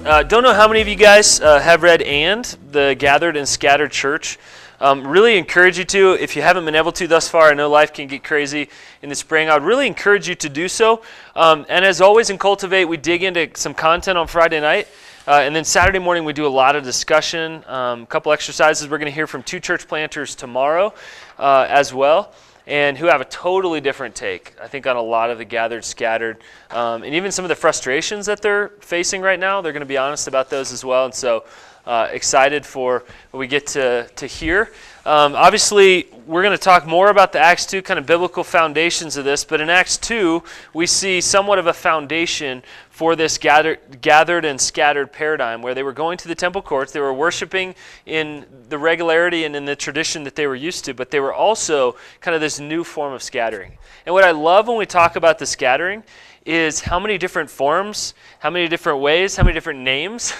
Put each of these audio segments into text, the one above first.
Don't know how many of you guys have read the Gathered and Scattered Church. Really encourage you to. If you haven't been able to thus far, I know life can get crazy in the spring. I would really encourage you to do so. And as always in Cultivate, we dig into some content on Friday night. And then Saturday morning, we do a lot of discussion, a couple exercises. We're going to hear from two church planters tomorrow as well, and who have a totally different take, I think, on a lot of the gathered, scattered, and even some of the frustrations that they're facing right now. They're going to be honest about those as well, and so excited for what we get to hear. Obviously, we're going to talk more about the Acts 2 kind of biblical foundations of this, but in Acts 2, we see somewhat of a foundation for this gathered and scattered paradigm, where they were going to the temple courts, they were worshiping in the regularity and in the tradition that they were used to, but they were also kind of this new form of scattering. And what I love when we talk about the scattering is how many different forms, how many different ways, how many different names.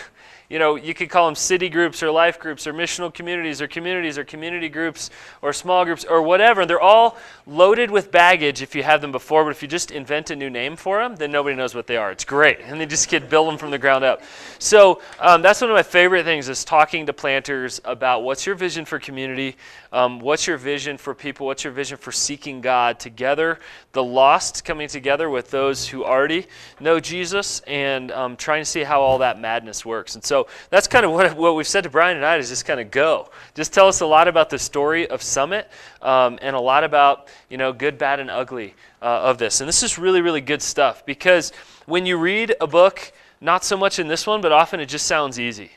You know, you could call them city groups or life groups or missional communities or community groups or small groups or whatever. They're all loaded with baggage if you have them before, but if you just invent a new name for them, then nobody knows what they are. It's great. And they just could build them from the ground up. So that's one of my favorite things, is talking to planters about what's your vision for community, what's your vision for people, what's your vision for seeking God together, the lost coming together with those who already know Jesus, and trying to see how all that madness works. And so that's kind of what we've said to Bryan tonight, is just kind of go. Just tell us a lot about the story of Summit, and a lot about, good, bad, and ugly of this. And this is really, really good stuff, because when you read a book, not so much in this one, but often it just sounds easy.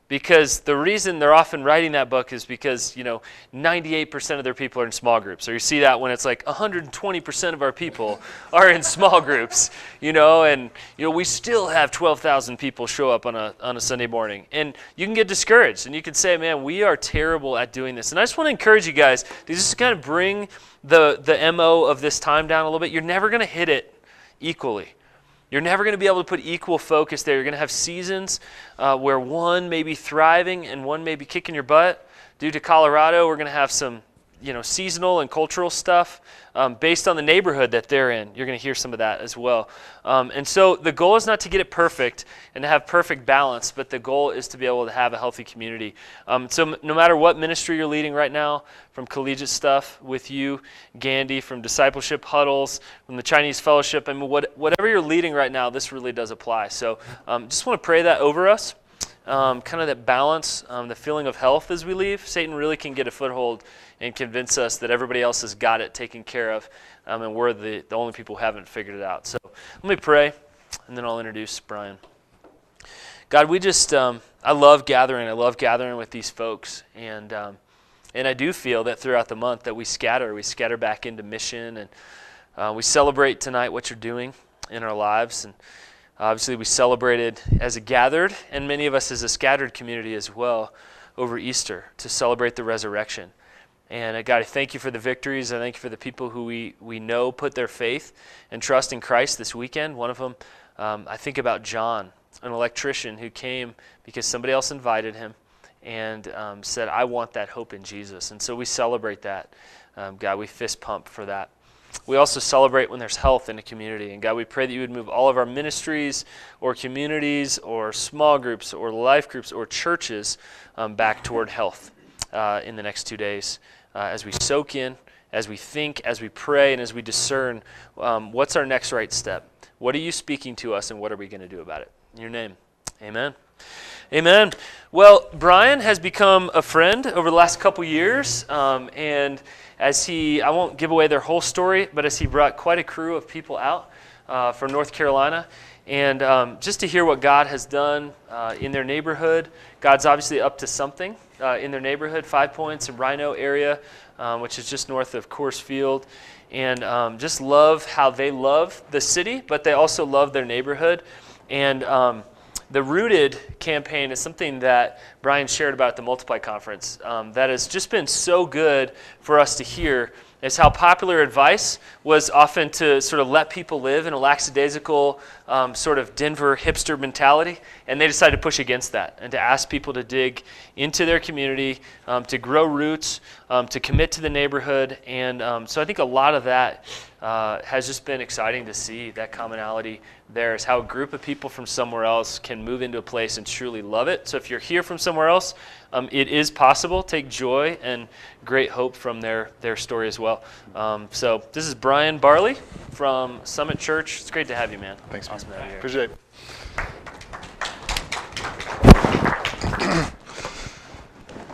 Because the reason they're often writing that book is because, 98% of their people are in small groups. Or you see that when it's like 120% of our people are in small groups, and we still have 12,000 people show up on a Sunday morning. And you can get discouraged, and you can say, man, we are terrible at doing this. And I just want to encourage you guys to just kind of bring the MO of this time down a little bit. You're never going to hit it equally. You're never going to be able to put equal focus there. You're going to have seasons where one may be thriving and one may be kicking your butt. Due to Colorado, we're going to have some, seasonal and cultural stuff based on the neighborhood that they're in. You're going to hear some of that as well. And so the goal is not to get it perfect and to have perfect balance, but the goal is to be able to have a healthy community. So no matter what ministry you're leading right now, from collegiate stuff with you, Gandhi, from discipleship huddles, from the Chinese fellowship, whatever you're leading right now, this really does apply. So just want to pray that over us. Kind of that balance, the feeling of health as we leave. Satan really can get a foothold and convince us that everybody else has got it taken care of, and we're the only people who haven't figured it out. So let me pray, and then I'll introduce Bryan. God, we just, I love gathering. I love gathering with these folks, and I do feel that throughout the month that we scatter back into mission, and we celebrate tonight what you're doing in our lives, and obviously we celebrated as a gathered, and many of us as a scattered community as well, over Easter to celebrate the resurrection. And God, I thank you for the victories. I thank you for the people who we know put their faith and trust in Christ this weekend. One of them, I think about John, an electrician who came because somebody else invited him and said, I want that hope in Jesus. And so we celebrate that. God, we fist pump for that. We also celebrate when there's health in the community. And God, we pray that you would move all of our ministries or communities or small groups or life groups or churches back toward health in the next 2 days. As we soak in, as we think, as we pray, and as we discern what's our next right step. What are you speaking to us, and what are we going to do about it? In your name, amen. Amen. Well, Bryan has become a friend over the last couple years, and as I won't give away their whole story, but as he brought quite a crew of people out from North Carolina, and just to hear what God has done in their neighborhood. God's obviously up to something in their neighborhood, 5 Points and Rhino area, which is just north of Coors Field, and just love how they love the city, but they also love their neighborhood. And the Rooted campaign is something that Bryan shared about at the Multiply Conference that has just been so good for us to hear, is how popular advice was often to sort of let people live in a lackadaisical sort of Denver hipster mentality, and they decided to push against that and to ask people to dig into their community, to grow roots, to commit to the neighborhood. And so I think a lot of that has just been exciting to see, that commonality there, is how a group of people from somewhere else can move into a place and truly love it. So if you're here from somewhere else, it is possible. Take joy and great hope from their story as well. So this is Bryan Barley from Summit Church. It's great to have you, man. Thanks, awesome man. to have you here. Appreciate it.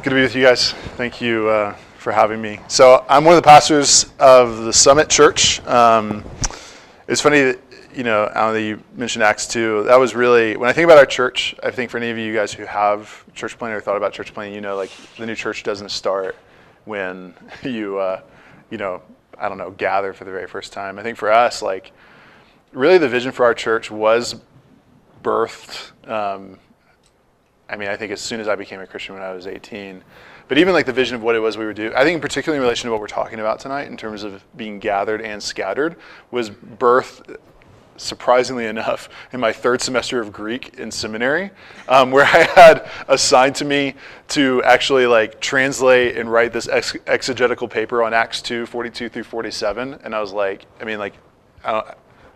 Good to be with you guys. Thank you for having me. So I'm one of the pastors of the Summit Church. It's funny that, Alan, that you mentioned Acts 2. That was really, when I think about our church, I think for any of you guys who have church planning or thought about church planning, like the new church doesn't start when you, gather for the very first time. I think for us, really the vision for our church was birthed, I think as soon as I became a Christian when I was 18. But even the vision of what it was we would do, I think particularly in relation to what we're talking about tonight in terms of being gathered and scattered, was birthed, surprisingly enough, in my third semester of Greek in seminary, where I had assigned to me to actually translate and write this exegetical paper on Acts 2, 42 through 47. And I was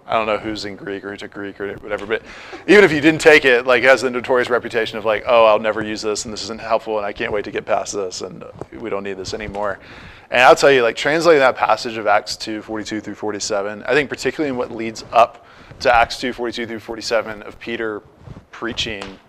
I don't know who's in Greek or who took Greek or whatever, but even if you didn't take it, it has the notorious reputation of I'll never use this and this isn't helpful and I can't wait to get past this and we don't need this anymore. And I'll tell you, translating that passage of Acts 2, 42 through 47, I think particularly in what leads up to Acts 2, 42 through 47 of Peter preaching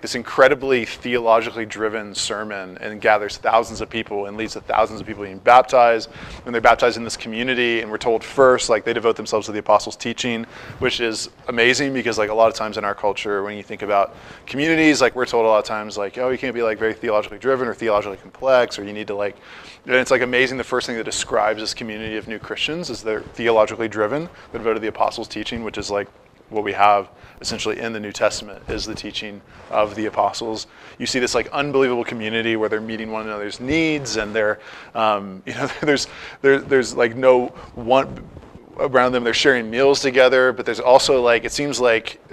this incredibly theologically driven sermon and gathers thousands of people and leads to thousands of people being baptized. And they're baptized in this community, and we're told first, they devote themselves to the apostles' teaching, which is amazing because a lot of times in our culture, when you think about communities, we're told a lot of times, oh, you can't be very theologically driven or theologically complex, or you need to and it's amazing. The first thing that describes this community of new Christians is they're theologically driven. They're devoted to the apostles' teaching, which is what we have essentially in the New Testament is the teaching of the apostles. You see this unbelievable community where they're meeting one another's needs, and they're there's no one around them. They're sharing meals together, but there's also it seems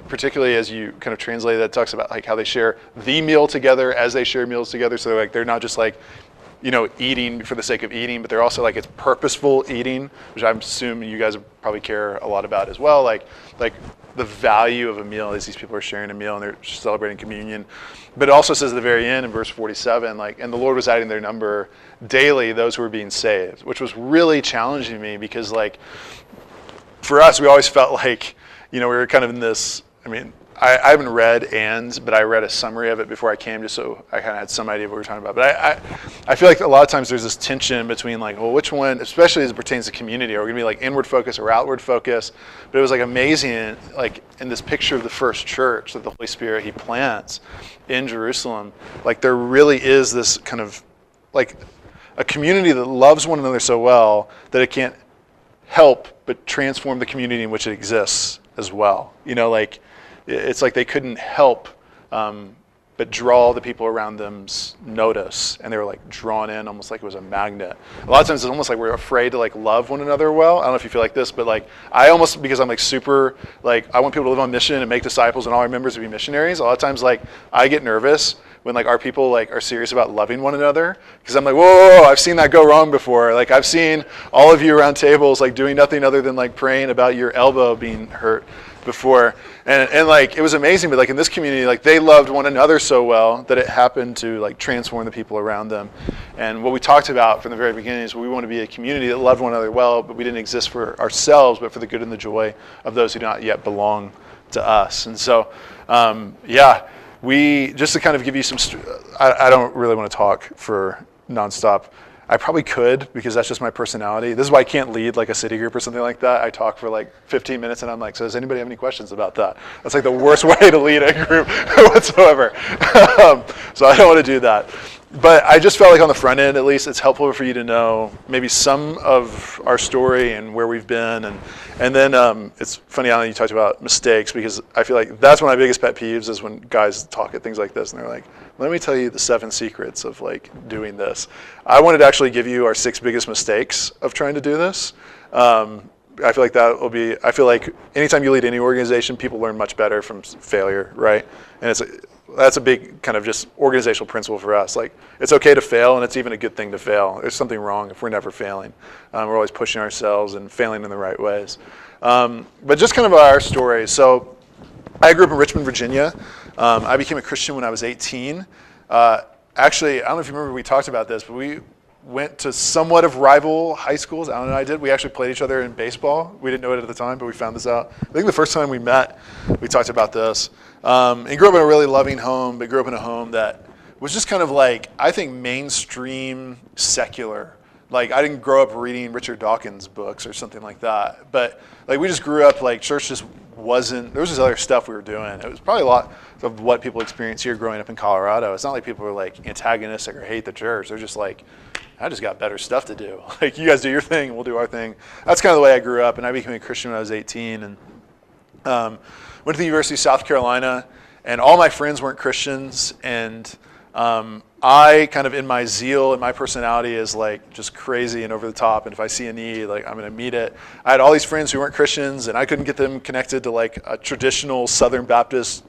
particularly as you kind of translate that, it talks about how they share the meal together as they share meals together. So they're not just eating for the sake of eating, but they're also it's purposeful eating, which I'm assuming you guys probably care a lot about as well. The value of a meal is these people are sharing a meal and they're celebrating communion. But it also says at the very end in verse 47, and the Lord was adding their number daily, those who were being saved, which was really challenging me because for us, we always felt we were kind of in this, I haven't read but I read a summary of it before I came just so I kind of had some idea of what we were talking about. But I feel a lot of times there's this tension between which one, especially as it pertains to community, are we going to be inward focus or outward focus? But it was amazing, in this picture of the first church that the Holy Spirit, He plants in Jerusalem, there really is this kind of a community that loves one another so well that it can't help but transform the community in which it exists as well. It's they couldn't help but draw the people around them's notice, and they were drawn in almost it was a magnet. A lot of times it's almost we're afraid to love one another well. I don't know if you feel like this, but I almost, because I'm super I want people to live on mission and make disciples and all our members to be missionaries. A lot of times I get nervous when our people are serious about loving one another, because I'm whoa, I've seen that go wrong before. I've seen all of you around tables doing nothing other than praying about your elbow being hurt before, and it was amazing. But in this community, they loved one another so well that it happened to transform the people around them. And what we talked about from the very beginning is we want to be a community that loved one another well, but we didn't exist for ourselves, but for the good and the joy of those who do not yet belong to us. And so, we just to kind of give you some. I don't really want to talk for nonstop. I probably could, because that's just my personality. This is why I can't lead a city group or something like that. I talk for 15 minutes and I'm so does anybody have any questions about that? That's the worst way to lead a group whatsoever. So I don't want to do that. But I just felt on the front end, at least, it's helpful for you to know maybe some of our story and where we've been. And then it's funny, Alan, you talked about mistakes, because I feel that's one of my biggest pet peeves is when guys talk at things like this and they're let me tell you the 7 secrets of doing this. I wanted to actually give you our 6 biggest mistakes of trying to do this. I feel that will be, anytime you lead any organization, people learn much better from failure, right? And that's a big kind of just organizational principle for us. Like, it's okay to fail, and it's even a good thing to fail. There's something wrong if we're never failing. We're always pushing ourselves and failing in the right ways. But just kind of our story. So I grew up in Richmond, Virginia. I became a Christian when I was 18. Actually, I don't know if you remember we talked about this, but we went to somewhat of rival high schools. Alan and I did. We actually played each other in baseball. We didn't know it at the time, but we found this out. I think the first time we met, we talked about this. And grew up in a really loving home, but grew up in a home that was just kind of like, I think, mainstream secular. Like, I didn't grow up reading Richard Dawkins books or something like that. But like, we just grew up, like, church just wasn't, there was just other stuff we were doing. It was probably a lot of what people experience here growing up in Colorado. It's not like people were like antagonistic or hate the church. They're just like, I just got better stuff to do. Like, you guys do your thing, and we'll do our thing. That's kind of the way I grew up, and I became a Christian when I was 18. And went to the University of South Carolina, and all my friends weren't Christians. And I kind of, in my zeal and my personality, is like just crazy and over the top. And if I see a need, like, I'm going to meet it. I had all these friends who weren't Christians, and I couldn't get them connected to like a traditional Southern Baptist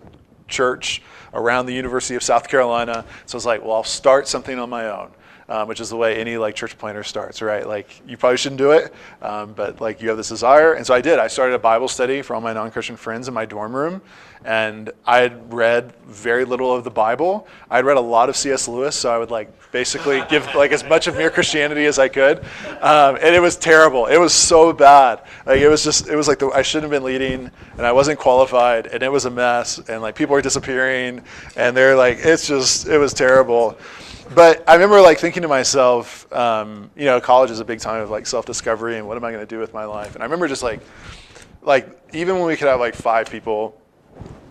church around the University of South Carolina. So I was like, well, I'll start something on my own. Which is the way any like church planner starts, right? Like, you probably shouldn't do it, but like, you have this desire. And so I did. I started a Bible study for all my non-Christian friends in my dorm room, and I had read very little of the Bible. I had read a lot of C.S. Lewis, so I would like basically give like as much of Mere Christianity as I could, and it was terrible. It was so bad. Like, it was like I shouldn't have been leading, and I wasn't qualified, and it was a mess, and like, people were disappearing, and they're like, it was terrible. But I remember like thinking to myself, college is a big time of like self-discovery and what am I going to do with my life? And I remember just like even when we could have like 5 people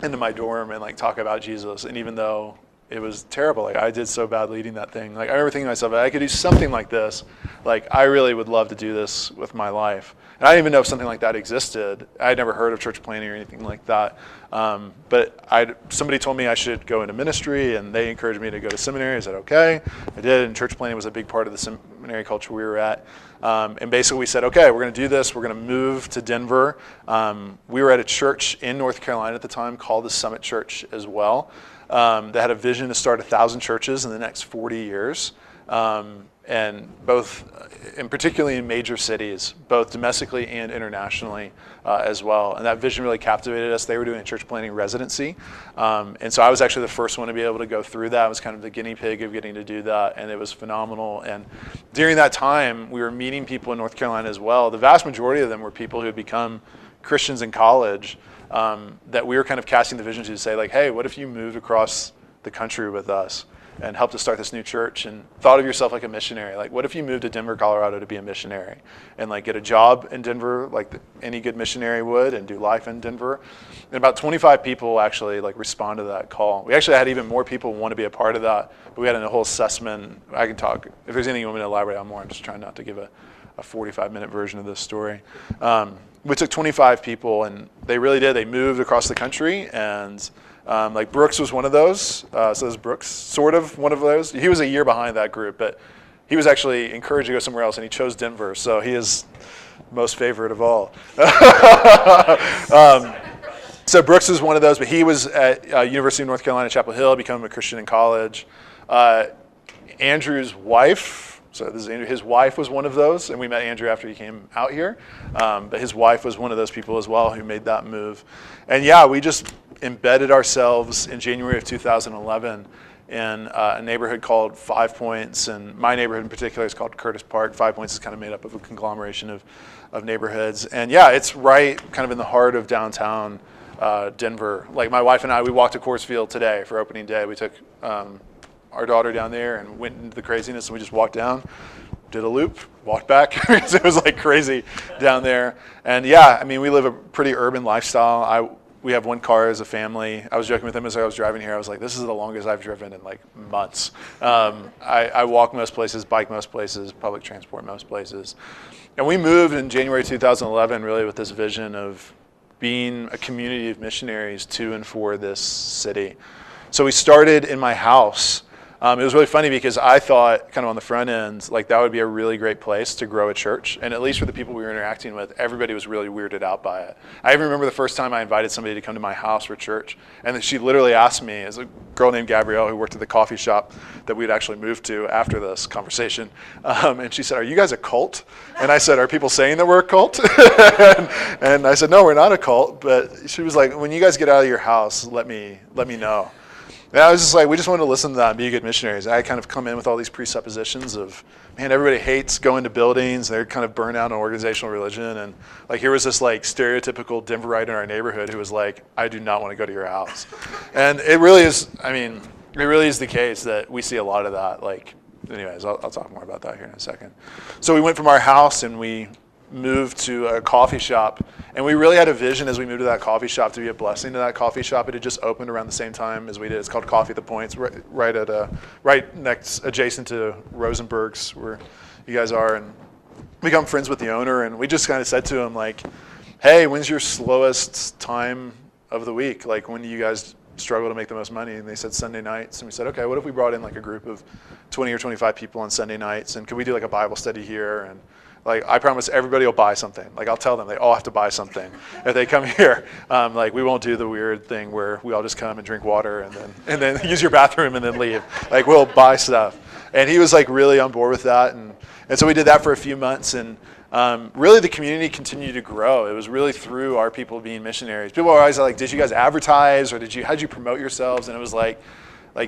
into my dorm and like talk about Jesus, and even though it was terrible, like, I did so bad leading that thing. Like, I remember thinking to myself, I could do something like this. Like, I really would love to do this with my life. And I didn't even know if something like that existed. I had never heard of church planning or anything like that. But somebody told me I should go into ministry, and they encouraged me to go to seminary. I said, okay. I did, and church planning was a big part of the seminary culture we were at. And basically we said, okay, we're going to do this. We're going to move to Denver. We were at a church in North Carolina at the time called the Summit Church as well. That had a vision to start 1,000 churches in the next 40 years. And particularly in major cities, both domestically and internationally as well. And that vision really captivated us. They were doing a church planning residency. And so I was actually the first one to be able to go through that. I was kind of the guinea pig of getting to do that, and it was phenomenal. And during that time, we were meeting people in North Carolina as well. The vast majority of them were people who had become Christians in college, that we were kind of casting the vision to say, like, hey, what if you moved across the country with us and helped to start this new church, and thought of yourself like a missionary? Like, what if you moved to Denver, Colorado to be a missionary and like get a job in Denver like any good missionary would, and do life in Denver? And about 25 people actually like responded to that call. We actually had even more people want to be a part of that, but we had a whole assessment. I can talk, if there's anything you want me to elaborate on more. I'm just trying not to give a 45-minute version of this story. We took 25 people, and they really did. They moved across the country, and like Brooks was one of those. So there's Brooks, sort of one of those. He was a year behind that group, but he was actually encouraged to go somewhere else, and he chose Denver. So he is most favorite of all. So Brooks is one of those, but he was at University of North Carolina, Chapel Hill, becoming a Christian in college. Andrew's wife, so this is Andrew, his wife was one of those, and we met Andrew after he came out here. But his wife was one of those people as well who made that move. And yeah, we just embedded ourselves in January of 2011 in a neighborhood called 5 Points, and my neighborhood in particular is called Curtis Park. 5 Points is kind of made up of a conglomeration of neighborhoods. And yeah, it's right kind of in the heart of downtown Denver. Like, my wife and I, we walked to Coors Field today for opening day. We took our daughter down there and went into the craziness, and we just walked down, did a loop, walked back, because it was like crazy down there. And yeah, I mean, we live a pretty urban lifestyle. We have 1 car as a family. I was joking with him as I was driving here. I was like, this is the longest I've driven in like months. I walk most places, bike most places, public transport most places. And we moved in January 2011 really with this vision of being a community of missionaries to and for this city. So we started in my house. It was really funny because I thought kind of on the front end, like that would be a really great place to grow a church. And at least for the people we were interacting with, everybody was really weirded out by it. I even remember the first time I invited somebody to come to my house for church. And she literally asked me, as a girl named Gabrielle who worked at the coffee shop that we'd actually moved to after this conversation. And she said, "Are you guys a cult?" And I said, "Are people saying that we're a cult?" and I said, "No, we're not a cult." But she was like, "When you guys get out of your house, let me know." And I was just like, we just wanted to listen to that and be good missionaries. I kind of come in with all these presuppositions of, man, everybody hates going to buildings. They're kind of burned out on organizational religion. And like here was this like stereotypical Denverite in our neighborhood who was like, "I do not want to go to your house." And it really is, I mean, it really is the case that we see a lot of that. Like, anyways, I'll talk more about that here in a second. So we went from our house and we moved to a coffee shop, and we really had a vision as we moved to that coffee shop to be a blessing to that coffee shop. It had just opened around the same time as we did. It's called Coffee at the Points, right next, adjacent to Rosenberg's, where you guys are, and we become friends with the owner, and we just kind of said to him like, "Hey, when's your slowest time of the week? Like, when do you guys struggle to make the most money?" And they said Sunday nights, and we said, "Okay, what if we brought in like a group of 20 or 25 people on Sunday nights, and could we do like a Bible study here?" And like, I promise everybody will buy something. Like, I'll tell them they all have to buy something if they come here. Like, we won't do the weird thing where we all just come and drink water and then use your bathroom and then leave. Like, we'll buy stuff. And he was like really on board with that. And so we did that for a few months. And really the community continued to grow. It was really through our people being missionaries. People were always like, "Did you guys advertise, or how'd you promote yourselves?" And it was like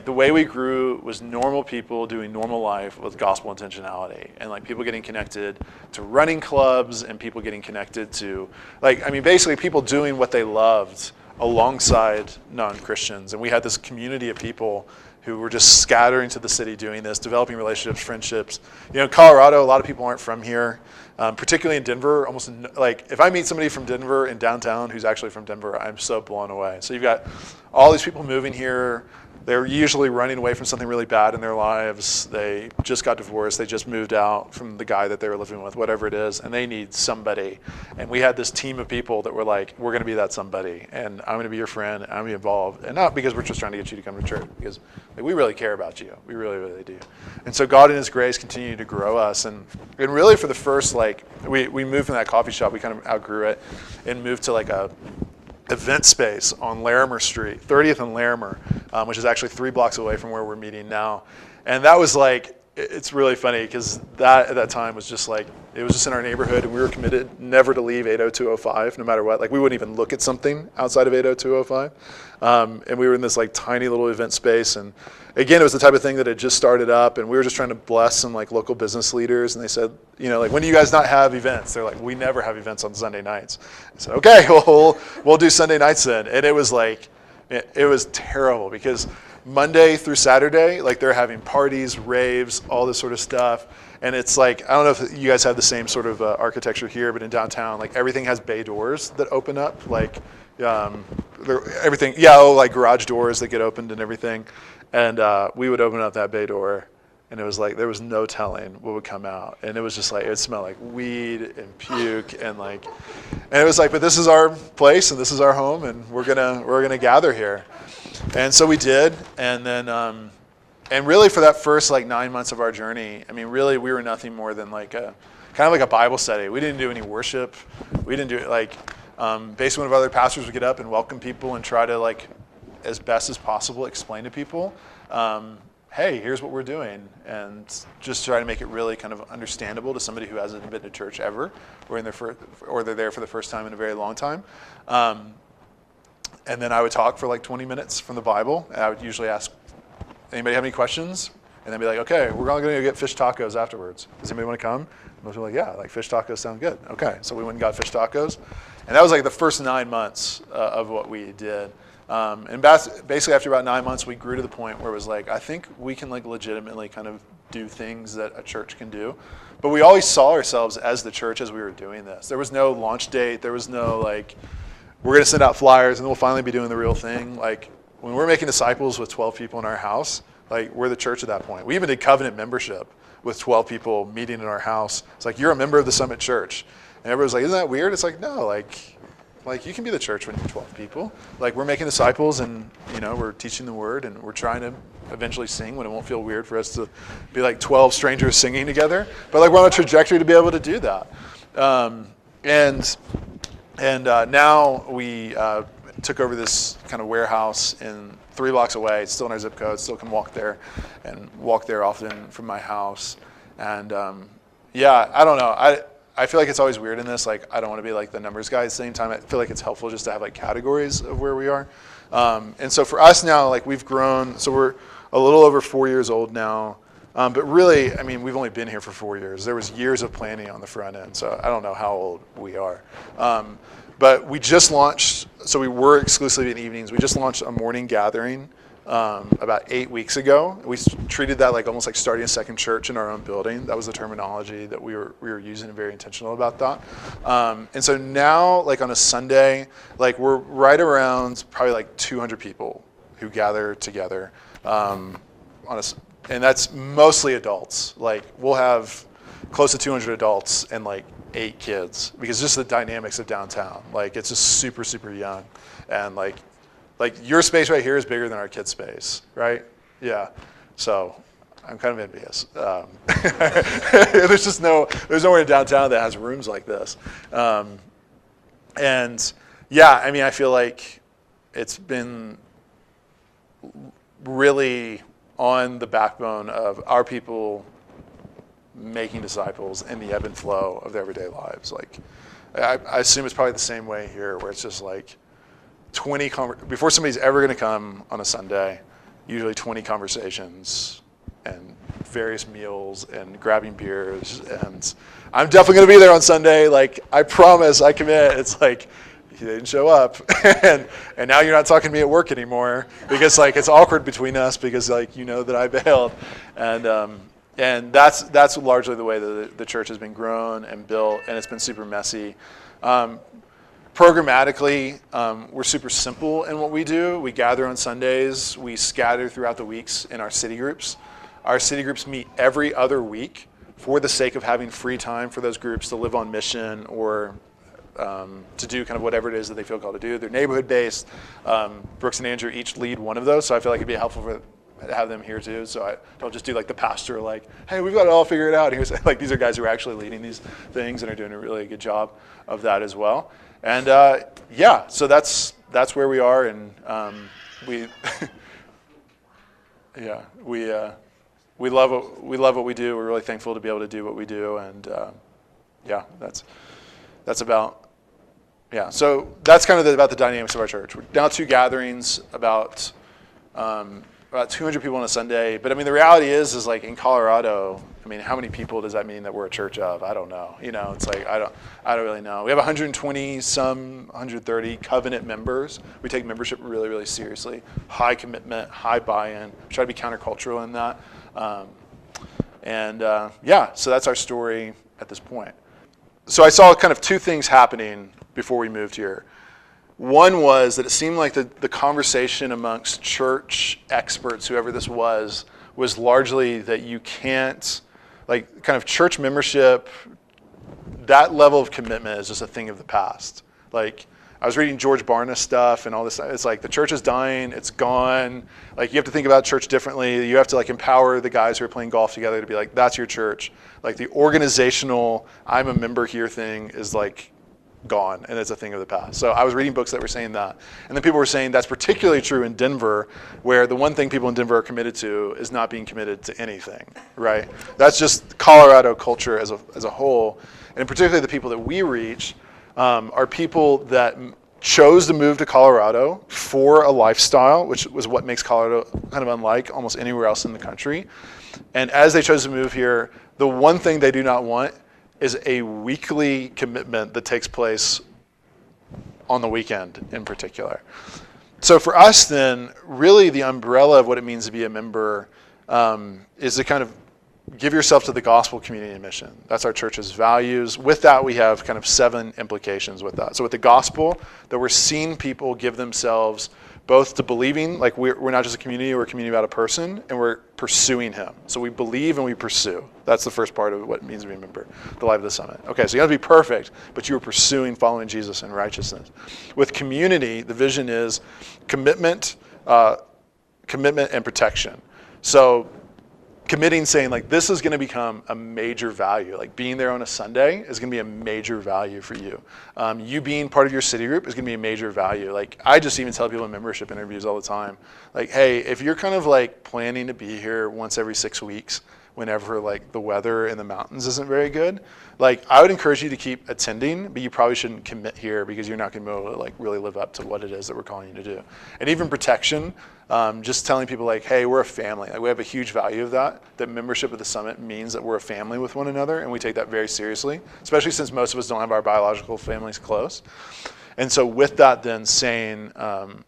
the way we grew was normal people doing normal life with gospel intentionality, and like people getting connected to running clubs, and people getting connected to basically people doing what they loved alongside non-Christians. And we had this community of people who were just scattering to the city doing this, developing relationships, friendships. You know, Colorado, a lot of people aren't from here, particularly in Denver. Almost like if I meet somebody from Denver in downtown who's actually from Denver, I'm so blown away. So you've got all these people moving here. They're usually running away from something really bad in their lives. They just got divorced. They just moved out from the guy that they were living with, whatever it is, and they need somebody. And we had this team of people that were like, "We're going to be that somebody, and I'm going to be your friend, and I'm going to be involved." And not because we're just trying to get you to come to church, because we really care about you. We really, really do. And so God in his grace continued to grow us. And really for the first, we moved from that coffee shop, we kind of outgrew it, and moved to like a event space on Larimer Street, 30th and Larimer, which is actually 3 blocks away from where we're meeting now. And that was like, it's really funny because that at that time was just like, it was just in our neighborhood, and we were committed never to leave 80205 no matter what. Like, we wouldn't even look at something outside of 80205. And we were in this like tiny little event space, and again, it was the type of thing that had just started up, and we were just trying to bless some like local business leaders. And they said, you know, like, "When do you guys not have events?" They're like, "We never have events on Sunday nights." I said, "Okay, well, we'll do Sunday nights then." And it was like, it was terrible because Monday through Saturday, like, they're having parties, raves, all this sort of stuff. And it's like, I don't know if you guys have the same sort of architecture here, but in downtown, like, everything has bay doors that open up, like everything, like garage doors that get opened and everything. And we would open up that bay door, and it was like there was no telling what would come out. And it was just like, it smelled like weed and puke, and it was like, but this is our place and this is our home, and we're gonna gather here. And so we did. And then and really for that first like 9 months of our journey, I mean, really we were nothing more than like kind of like a Bible study. We didn't do any worship. We didn't do it basically one of our other pastors would get up and welcome people and try to, like, as best as possible, explain to people, hey, here's what we're doing, and just try to make it really kind of understandable to somebody who hasn't been to church ever, or they're there for the first time in a very long time. And then I would talk for like 20 minutes from the Bible, and I would usually ask, "Anybody have any questions?" And then be like, "Okay, we're all going to go get fish tacos afterwards. Does anybody want to come?" And most people were like, "Yeah, like fish tacos sound good." Okay, so we went and got fish tacos. And that was like the first 9 months of what we did. And basically after about 9 months, we grew to the point where it was like, I think we can like legitimately kind of do things that a church can do. But we always saw ourselves as the church as we were doing this. There was no launch date. There was no like, we're going to send out flyers and we'll finally be doing the real thing. Like, when we're making disciples with 12 people in our house, like, we're the church at that point. We even did covenant membership with 12 people meeting in our house. It's like, you're a member of the Summit Church. And everybody's like, "Isn't that weird?" It's like, no, like you can be the church when you're 12 people. Like, we're making disciples, and, you know, we're teaching the word, and we're trying to eventually sing, when it won't feel weird for us to be like 12 strangers singing together. But like we're on a trajectory to be able to do that. Now we took over this kind of warehouse in 3 blocks away. It's still in our zip code. Still can walk there, and walk there often from my house. And I don't know. I feel like it's always weird in this. Like, I don't want to be like the numbers guy. At the same time, I feel like it's helpful just to have like categories of where we are. And so for us now, like we've grown. So we're a little over 4 years old now. But really, I mean, we've only been here for 4 years. There was years of planning on the front end. So I don't know how old we are. But we just launched, so we were exclusively in evenings. We just launched a morning gathering about 8 weeks ago. We treated that like almost like starting a second church in our own building. That was the terminology that we were using, and very intentional about that. And so now, like on a Sunday, like we're right around probably like 200 people who gather together and that's mostly adults. Like we'll have close to 200 adults and like 8 kids, because just the dynamics of downtown. Like it's just super, super young, and like your space right here is bigger than our kids' space, right? Yeah. So I'm kind of envious. There's nowhere in downtown that has rooms like this. And yeah, I mean, I feel like it's been really on the backbone of our people making disciples in the ebb and flow of their everyday lives. Like, I assume it's probably the same way here, where it's just like 20 before somebody's ever going to come on a Sunday, usually 20 conversations and various meals and grabbing beers. And I'm definitely going to be there on Sunday. Like, I promise, I commit. It's like, they didn't show up, and now you're not talking to me at work anymore, because like it's awkward between us, because like you know that I bailed, and that's largely the way that the church has been grown and built, and it's been super messy. Programmatically, we're super simple in what we do. We gather on Sundays. We scatter throughout the weeks in our city groups. Our city groups meet every other week for the sake of having free time for those groups to live on mission, or to do kind of whatever it is that they feel called to do. They're neighborhood-based. Brooks and Andrew each lead one of those, so I feel like it'd be helpful to have them here too. So I don't just do like the pastor, like, hey, we've got it all figured out. Here's like, these are guys who are actually leading these things and are doing a really good job of that as well. And so that's where we are, and we we love what we do. We're really thankful to be able to do what we do, and that's about. Yeah, so that's kind of about the dynamics of our church. We're now 2 gatherings, about 200 people on a Sunday. But I mean, the reality is like in Colorado, I mean, how many people does that mean that we're a church of? I don't know. You know, it's like I don't really know. We have 130 covenant members. We take membership really, really seriously. High commitment, high buy-in. We try to be countercultural in that. So that's our story at this point. So I saw kind of 2 things happening before we moved here. One was that it seemed like the conversation amongst church experts, whoever this was largely that you can't, like kind of church membership, that level of commitment is just a thing of the past. Like, I was reading George Barna's stuff and all this. It's like the church is dying. It's gone. Like, you have to think about church differently. You have to like empower the guys who are playing golf together to be like, that's your church. Like the organizational, I'm a member here thing is like gone, and it's a thing of the past. So I was reading books that were saying that. And then people were saying that's particularly true in Denver, where the one thing people in Denver are committed to is not being committed to anything, right? That's just Colorado culture as a whole. And particularly the people that we reach are people that chose to move to Colorado for a lifestyle, which was what makes Colorado kind of unlike almost anywhere else in the country. And as they chose to move here, the one thing they do not want is a weekly commitment that takes place on the weekend in particular. So for us then, really the umbrella of what it means to be a member is to kind of give yourself to the gospel, community, and mission. That's our church's values. With that, we have kind of 7 implications with that. So with the gospel, that we're seeing people give themselves both to believing, like we're not just a community, we're a community about a person, and we're pursuing him. So we believe and we pursue. That's the first part of what it means to be a member, the life of the summit. Okay, so you have to be perfect, but you are pursuing following Jesus in righteousness. With community, the vision is commitment and protection. So committing, saying like, this is going to become a major value. Like being there on a Sunday is going to be a major value for you. You being part of your city group is going to be a major value. Like I just even tell people in membership interviews all the time, like, hey, if you're kind of like planning to be here once every 6 weeks, whenever like the weather in the mountains isn't very good, like I would encourage you to keep attending, but you probably shouldn't commit here because you're not going to be able to like really live up to what it is that we're calling you to do. And even protection, just telling people like, hey, we're a family. Like we have a huge value of that membership at the summit means that we're a family with one another, and we take that very seriously, especially since most of us don't have our biological families close. And so with that then saying,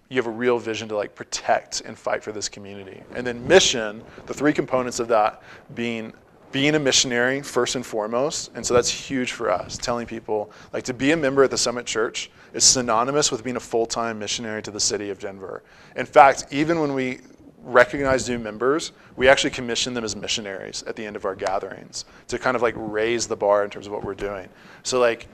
you have a real vision to like protect and fight for this community. And then mission, the 3 components of that being a missionary first and foremost. And so that's huge for us, telling people like to be a member at the Summit Church is synonymous with being a full-time missionary to the city of Denver. In fact, even when we recognize new members, we actually commission them as missionaries at the end of our gatherings to kind of like raise the bar in terms of what we're doing. So like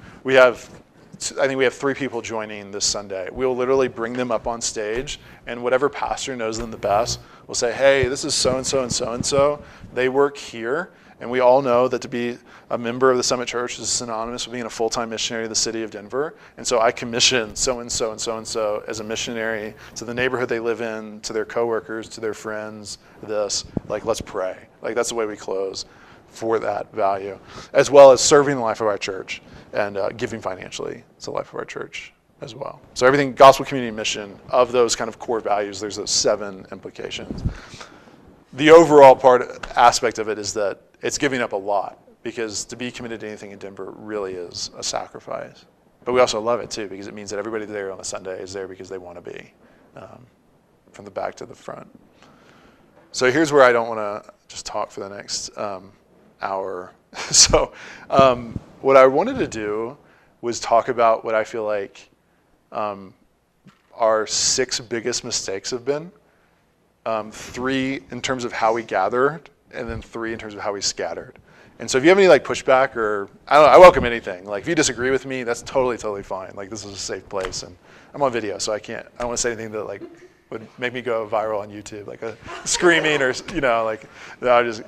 I think we have 3 people joining this Sunday. We'll literally bring them up on stage, and whatever pastor knows them the best will say, hey, this is so-and-so and so-and-so. They work here, and we all know that to be a member of the Summit Church is synonymous with being a full-time missionary to the city of Denver. And so I commission so-and-so and so-and-so as a missionary to the neighborhood they live in, to their coworkers, to their friends, like, let's pray. Like, that's the way we close for that value, as well as serving the life of our church and giving financially to the life of our church as well. So everything, gospel, community, mission, of those kind of core values, there's those 7 implications. The overall aspect of it is that it's giving up a lot, because to be committed to anything in Denver really is a sacrifice. But we also love it too, because it means that everybody there on a Sunday is there because they want to be, from the back to the front. So here's where I don't want to just talk for the next hour. So what I wanted to do was talk about what I feel like our 6 biggest mistakes have been. 3 in terms of how we gathered, and then 3 in terms of how we scattered. And so if you have any like pushback, or I welcome anything. Like if you disagree with me, that's totally fine. Like this is a safe place, and I'm on video, so I don't want to say anything that like would make me go viral on YouTube, like a screaming or like no, just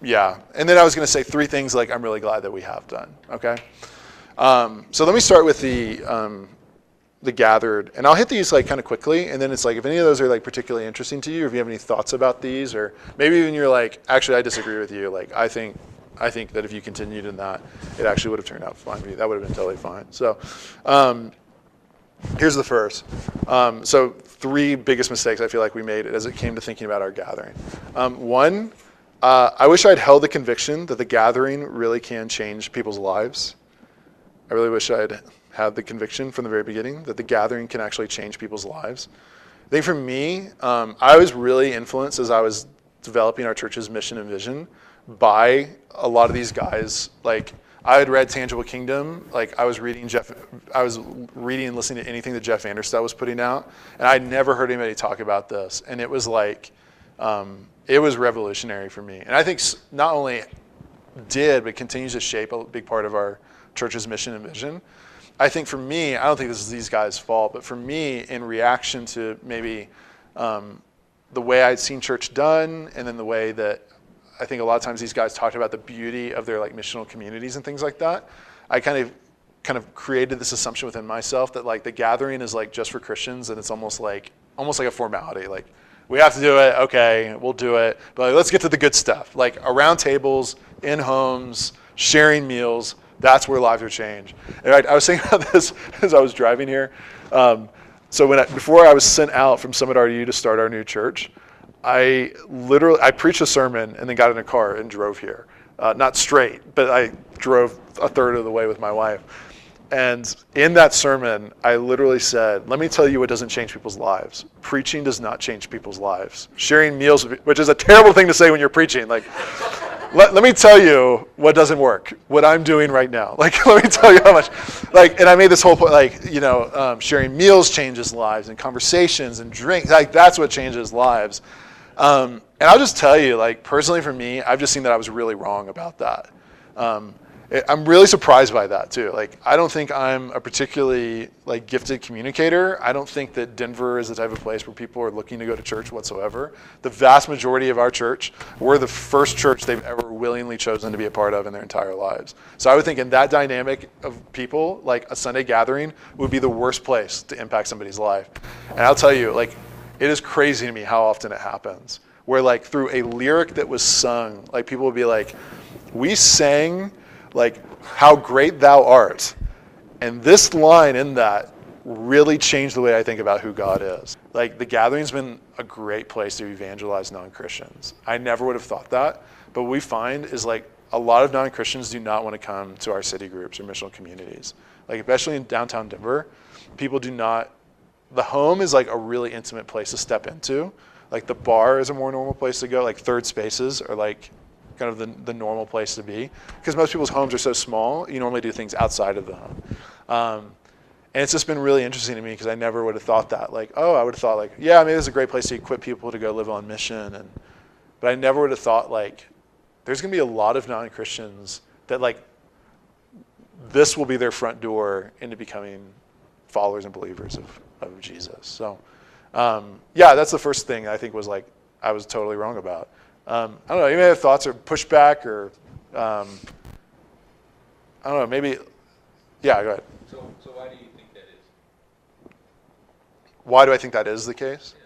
yeah. And then I was going to say 3 things like I'm really glad that we have done. Okay. So let me start with the gathered, and I'll hit these like kind of quickly, and then it's like if any of those are like particularly interesting to you, or if you have any thoughts about these, or maybe even you're like, actually I disagree with you, like I think that if you continued in that, it actually would have turned out fine for you. That would have been totally fine. So here's the first. So 3 biggest mistakes I feel like we made as it came to thinking about our gathering. 1, I wish I'd held the conviction that the gathering really can change people's lives. I really wish I'd had the conviction from the very beginning that the gathering can actually change people's lives. I think for me, I was really influenced as I was developing our church's mission and vision by a lot of these guys. Like I had read Tangible Kingdom, like I was reading and listening to anything that Jeff Vanderstelt was putting out, and I'd never heard anybody talk about this, and it was like, it was revolutionary for me. And I think not only did, but continues to shape a big part of our church's mission and vision. I think for me, I don't think this is these guys' fault, but for me, in reaction to maybe the way I'd seen church done, and then the way that I think a lot of times these guys talked about the beauty of their like missional communities and things like that, I kind of created this assumption within myself that like the gathering is like just for Christians, and it's almost like a formality. Like we have to do it, okay, we'll do it, but like, let's get to the good stuff. Like around tables, in homes, sharing meals. That's where lives are changed. And I was thinking about this as I was driving here. So before I was sent out from Summit RU to start our new church, I preached a sermon and then got in a car and drove here. Not straight, but I drove a third of the way with my wife. And in that sermon, I literally said, let me tell you what doesn't change people's lives. Preaching does not change people's lives. Sharing meals, which is a terrible thing to say when you're preaching. Like, let me tell you what doesn't work, what I'm doing right now. Like, let me tell you how much, like, and I made this whole point, like, sharing meals changes lives, and conversations and drinks, like, that's what changes lives. And I'll just tell you, like, personally for me, I've just seen that I was really wrong about that. I'm really surprised by that too. Like, I don't think I'm a particularly like gifted communicator. I don't think that Denver is the type of place where people are looking to go to church whatsoever. The vast majority of our church, we're the first church they've ever willingly chosen to be a part of in their entire lives. So I would think in that dynamic of people, like a Sunday gathering would be the worst place to impact somebody's life. And I'll tell you, like, it is crazy to me how often it happens. Where like through a lyric that was sung, like people would be like, we sang like how great thou art. And this line in that really changed the way I think about who God is. Like, the gathering's been a great place to evangelize non-Christians. I never would have thought that, but what we find is like a lot of non-Christians do not want to come to our city groups or missional communities. Like, especially in downtown Denver, people do not, the home is like a really intimate place to step into. Like, the bar is a more normal place to go. Like, third spaces are like kind of the normal place to be, because most people's homes are so small, you normally do things outside of the home. And it's just been really interesting to me, because I never would have thought that. Like, oh, I would have thought like, yeah, maybe this is a great place to equip people to go live on mission. But I never would have thought like, there's going to be a lot of non-Christians that like, this will be their front door into becoming followers and believers of Jesus. So, yeah, that's the first thing I think was like, I was totally wrong about. I don't know, you may have thoughts or pushback or, I don't know, maybe, yeah, go ahead. So why do you think that is? Why do I think that is the case? Yeah.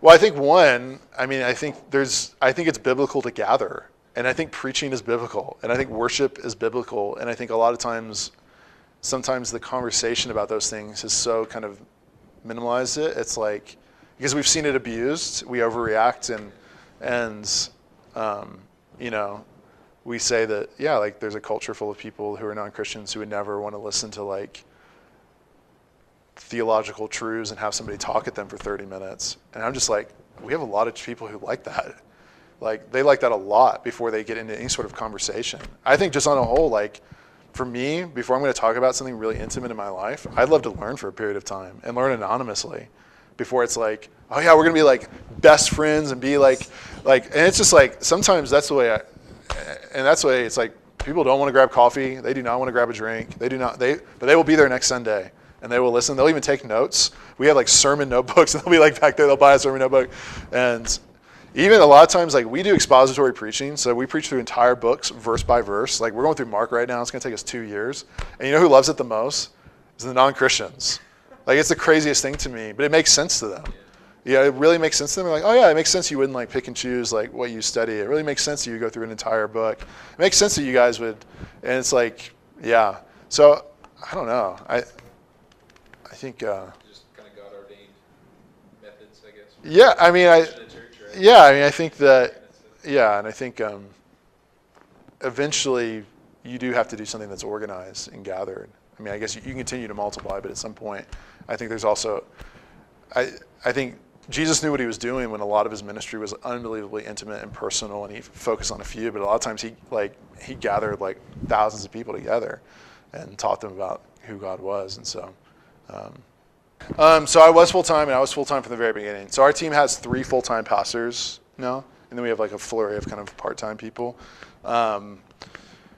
Well, I think one, I mean, I think it's biblical to gather, and I think preaching is biblical, and I think worship is biblical, and I think a lot of times, sometimes the conversation about those things has so kind of minimalized it. It's like, because we've seen it abused, we overreact, and you know, we say that, yeah, like there's a culture full of people who are non-Christians who would never want to listen to like theological truths and have somebody talk at them for 30 minutes. And I'm just like, we have a lot of people who like that. Like, they like that a lot before they get into any sort of conversation. I think just on a whole, like, for me, before I'm going to talk about something really intimate in my life, I'd love to learn for a period of time and learn anonymously before it's like, oh yeah, we're going to be like best friends and be like, and it's just like, sometimes that's the way that's the way it's like, people don't want to grab coffee. They do not want to grab a drink. But they will be there next Sunday and they will listen. They'll even take notes. We have like sermon notebooks and they'll be like back there, they'll buy a sermon notebook. And even a lot of times, like, we do expository preaching, so we preach through entire books, verse by verse. Like, we're going through Mark right now. It's going to take us 2 years. And you know who loves it the most? Is the non-Christians. Like, it's the craziest thing to me, but it makes sense to them. Yeah, it really makes sense to them. They're like, oh yeah, it makes sense you wouldn't like pick and choose like what you study. It really makes sense that you go through an entire book. It makes sense that you guys would, and it's like, yeah. So I don't know. I think. Just kind of God-ordained methods, I guess. Yeah, I mean, I think that, yeah, and I think eventually you do have to do something that's organized and gathered. I mean, I guess you can continue to multiply, but at some point, I think there's also, I think Jesus knew what he was doing when a lot of his ministry was unbelievably intimate and personal, and he focused on a few, but a lot of times he gathered like thousands of people together and taught them about who God was. And so I was full-time, and I was full-time from the very beginning. So our team has 3 full-time pastors now, and then we have like a flurry of kind of part-time people.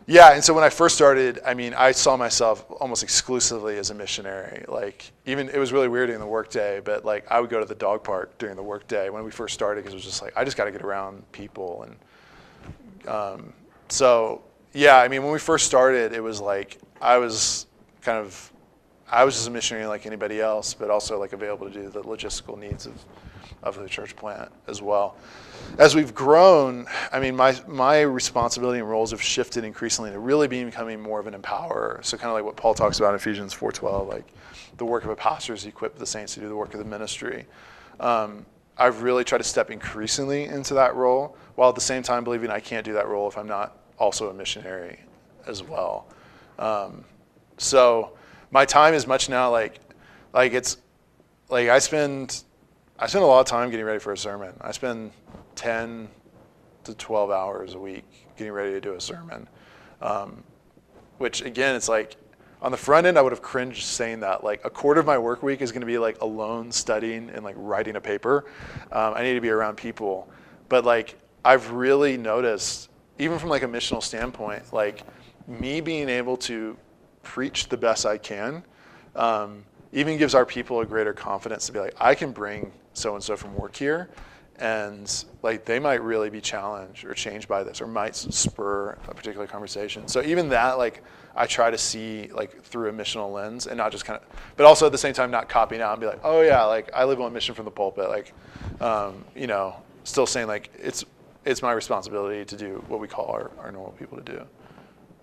Yeah, and so when I first started, I mean, I saw myself almost exclusively as a missionary. Like, even, it was really weird during the workday, but like, I would go to the dog park during the workday when we first started, because it was just like, I just got to get around people. And so, yeah, I mean, when we first started, it was like, I was just a missionary like anybody else, but also like available to do the logistical needs of the church plant as well. As we've grown, I mean, my responsibility and roles have shifted increasingly to really becoming more of an empowerer. So kind of like what Paul talks about in Ephesians 4:12, like the work of a pastor is to equip the saints to do the work of the ministry. I've really tried to step increasingly into that role, while at the same time believing I can't do that role if I'm not also a missionary as well. So my time is much now like it's like I spend a lot of time getting ready for a sermon. I spend 10 to 12 hours a week getting ready to do a sermon, which again, it's like on the front end, I would have cringed saying that. Like, a quarter of my work week is going to be like alone studying and like writing a paper. I need to be around people, but like I've really noticed, even from like a missional standpoint, like me being able to preach the best I can even gives our people a greater confidence to be like, I can bring so-and-so from work here, and like they might really be challenged or changed by this, or might spur a particular conversation. So even that, like, I try to see like through a missional lens, and not just kind of, but also at the same time not copying out and be like, oh yeah, like I live on mission from the pulpit, like, still saying like it's my responsibility to do what we call our normal people to do